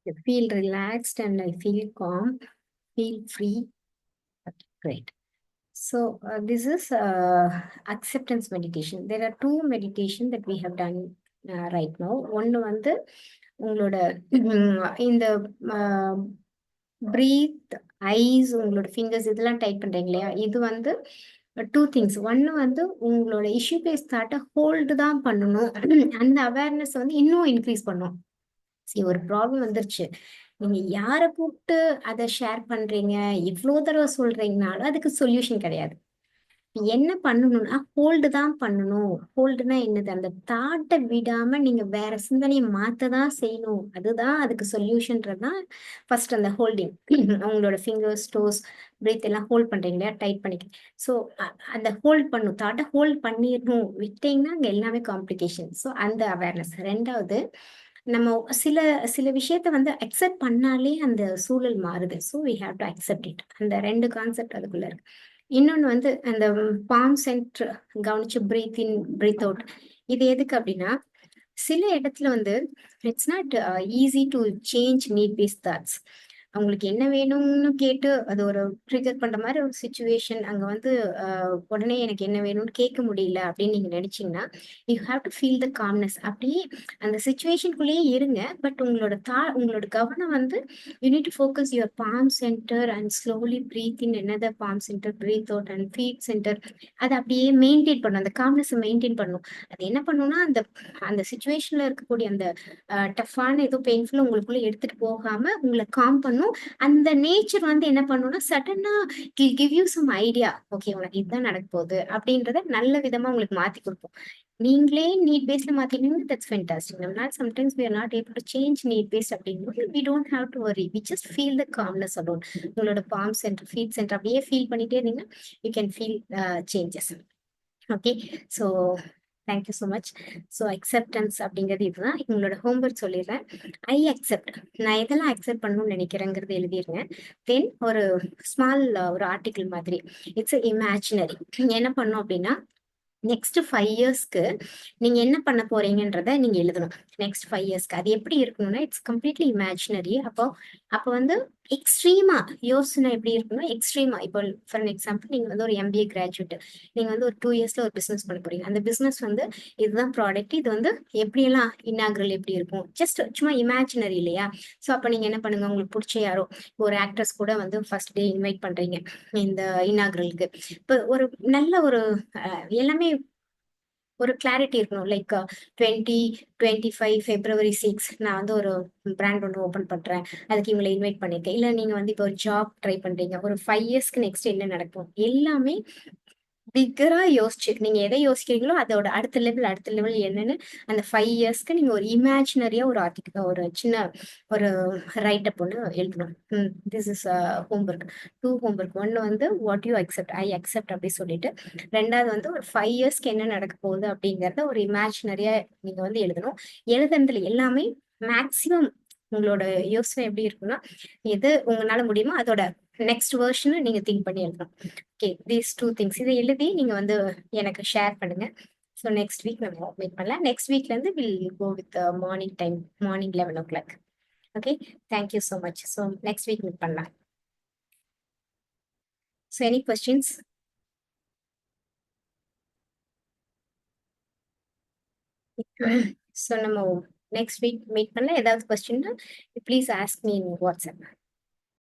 I feel relaxed and I feel calm, feel free. Okay, great. So this is acceptance meditation. There are two meditation that we have done right now. One வந்து உங்களோட இந்த breath ice உங்களோட fingers இதெல்லாம் tight பண்றீங்க இல்லையா, இது வந்து two things. ஒன்னு வந்து உங்களோட இஷ்யூ பேஸ் தாட்டை ஹோல்டு தான் பண்ணணும். அந்த அவேர்னஸ் வந்து இன்னும் இன்க்ரீஸ் பண்ணும். சரி, ஒரு ப்ராப்ளம் வந்துருச்சு, நீங்க யார கூப்பிட்டு அத ஷேர் பண்றீங்க, இவ்ளோ தடவ சொல்றீங்கனாலும் அதுக்கு சொல்யூஷன் கிடையாது. என்ன பண்ணணும்னா, ஹோல்டு தான் பண்ணணும். ஹோல்டுனா என்னது? அந்த தாட்ட விடாம நீங்க வேற சிந்தனைய மாத்த தான் செய்யணும். அதுதான் அதுக்கு சொல்யூஷன்றது தான் ஃபர்ஸ்ட் அந்த ஹோல்டிங். உங்களோட ஃபிங்கர்ஸ், டோஸ், பிரீத் எல்லாம் ஹோல்ட் பண்றீங்க இல்லையா? டைட் பண்ணிக்க. ஸோ அந்த ஹோல்ட் பண்ணும். தாட்ட ஹோல்ட் பண்ணிறணும். விட்டீங்கன்னா அங்க எல்லாமே காம்ப்ளிகேஷன். ஸோ அந்த அவேர்னஸ். 2வது நம்ம சில சில விஷயத்த வந்து அக்செப்ட் பண்ணாலே அந்த சூழல் மாறுது. So we have to accept it. அந்த 2 கான்செப்ட் அதுக்குள்ள இருக்கு. இன்னொன்னு வந்து அந்த பாம் சென்டர் கவனிச்சு பிரீத் இன், பிரீத் அவுட். இது எதுக்கு அப்படின்னா, சில இடத்துல வந்து it's not easy to change need based thoughts. அவங்களுக்கு என்ன வேணும்னு கேட்டு அது ஒரு ட்ரிகர் பண்ற மாதிரி ஒரு சுச்சுவேஷன் அங்க வந்து உடனே எனக்கு என்ன வேணும்னு கேட்க முடியல அப்படின்னு நீங்க நினைச்சீங்கன்னா, you have to feel the calmness. அப்படியே அந்த சுச்சுவேஷனுக்குள்ளேயே இருங்க. பட் உங்களோட கவனம் வந்து you need to focus your palm centre and slowly breathe in another palm centre, breathe out and feet centre. அதை அப்படியே மெயின்டைன் பண்ணணும். அந்த காம்னஸ் மெயின்டைன் பண்ணணும். அது என்ன பண்ணும்னா, அந்த அந்த சுச்சுவேஷன்ல இருக்கக்கூடிய அந்த டஃப்பான ஏதோ பெயின்ஃபுல் உங்களுக்குள்ள எடுத்துட்டு போகாம உங்களை காம் பண்ணும். அந்த நேச்சர் வந்து என்ன பண்ணும்னா, சடனா give you some idea. Okay, உனக்கு இதுதான் நடக்க போகுது அப்படின்றத நல்ல விதமா உங்களுக்கு மாத்தி கொடுப்போம். நீங்களே நீட் பேஸ்ல மாத்தினீங்கன்னா தட்ஸ் ஃபென்டாஸ்டிக். நம்மளால sometimes we are not able to change need base அப்படிங்கும்போது we don't have to worry. We just feel the calmness alone. உங்களோட பாம் சென்டர், ஃபீட் சென்டர் அப்படியே ஃபீல் பண்ணிட்டே இருந்தீங்கன்னா you can feel changes. Okay, so thank you so much. So acceptance அப்படிங்கிறது இதுதான். உங்களோட homework சொல்லிடுறேன். I accept. நான் எதெல்லாம் அக்செப்ட் பண்ணணும்னு நினைக்கிறேங்கிறது எழுதிருங்க. தென் ஒரு ஸ்மால் ஒரு ஆர்டிகிள் மாதிரி, இட்ஸ் இமேஜினரி. என்ன பண்ணோம் அப்படின்னா, நெக்ஸ்ட் 5 இயர்ஸ்க்கு நீங்க என்ன பண்ண போறீங்கன்றத நீங்க எழுதணும். நெக்ஸ்ட் 5 இயர்ஸ்க்கு அது எப்படி இருக்கணும்னா, இட்ஸ் கம்ப்ளீட்லி இமேஜினரி. அப்போ வந்து எக்ஸ்ட்ரீமா யோசனை எப்படி இருக்குன்னா, எக்ஸ்ட்ரீமா இப்போ ஃபார் எக்ஸாம்பிள் நீங்க வந்து ஒரு எம்பிஏ கிராஜுவேட். நீங்க வந்து ஒரு 2 இயர்ஸ்ல ஒரு பிசினஸ் பண்ண போறீங்க. அந்த பிசினஸ் வந்து இதுதான் ப்ராடக்ட். இது வந்து எப்படியெல்லாம் இன்னாகுரல் எப்படி இருக்கும், ஜஸ்ட் சும்மா இமேஜினரி இல்லையா? ஸோ அப்போ நீங்க என்ன பண்ணுங்க, உங்களுக்கு பிடிச்ச யாரோ ஒரு ஆக்ட்ரஸ் கூட வந்து ஃபர்ஸ்ட் டே இன்வைட் பண்றீங்க இந்த இன்னாகுரலுக்கு. இப்போ ஒரு நல்ல ஒரு எல்லாமே ஒரு கிளாரிட்டி இருக்கணும். லைக் 2025 February 6 நான் வந்து ஒரு பிராண்ட் ஒன்று ஓப்பன் பண்றேன், அதுக்கு இவங்களை இன்வைட் பண்ணிருக்கேன். இல்ல நீங்க வந்து இப்போ ஒரு ஜாப் ட்ரை பண்றீங்க, ஒரு 5 இயர்ஸ்க்கு நெக்ஸ்ட் என்ன நடக்கும், எல்லாமே பிக்கரா யோசிச்சு நீங்க எதை யோசிக்கிறீங்களோ அதோட அடுத்த லெவல் என்னன்னு அந்த 5 இயர்ஸ்க்கு நீங்க ஒரு இமேஜினரியா ஒரு ஆர்டிகல், ஒரு சின்ன ஒரு ரைட் அப் ஒன்று எழுதணும். This is homework. 2 ஹோம்ஒர்க். ஒன்னு வந்து what you accept, I accept அப்படி சொல்லிட்டு, 2வது வந்து ஒரு 5 இயர்ஸ்க்கு என்ன நடக்க போகுது அப்படிங்கறத ஒரு இமேஜினரியா நீங்க வந்து எழுதணும். எழுதுனதுல எல்லாமே மேக்சிமம் உங்களோட யோசனை எப்படி இருக்குன்னா, எது உங்களால முடியுமோ அதோட நெக்ஸ்ட் வெர்ஷன் நீங்க திங்க் பண்ணி எழுதணும். ஓகே, தீஸ் 2 திங்ஸ் இதை எழுதி நீங்க வந்து எனக்கு ஷேர் பண்ணுங்க. ஸோ நெக்ஸ்ட் வீக் நம்ம மீட் பண்ணலாம். நெக்ஸ்ட் வீக்ல இருந்து will go with morning time, morning 11 o'clock. Okay, thank you so much. So next week meet பண்ணலாம். So any questions? ஸோ நம்ம நெக்ஸ்ட் வீக் மீட் பண்ணலாம். ஏதாவது கொஸ்டின்னா please ask me in WhatsApp.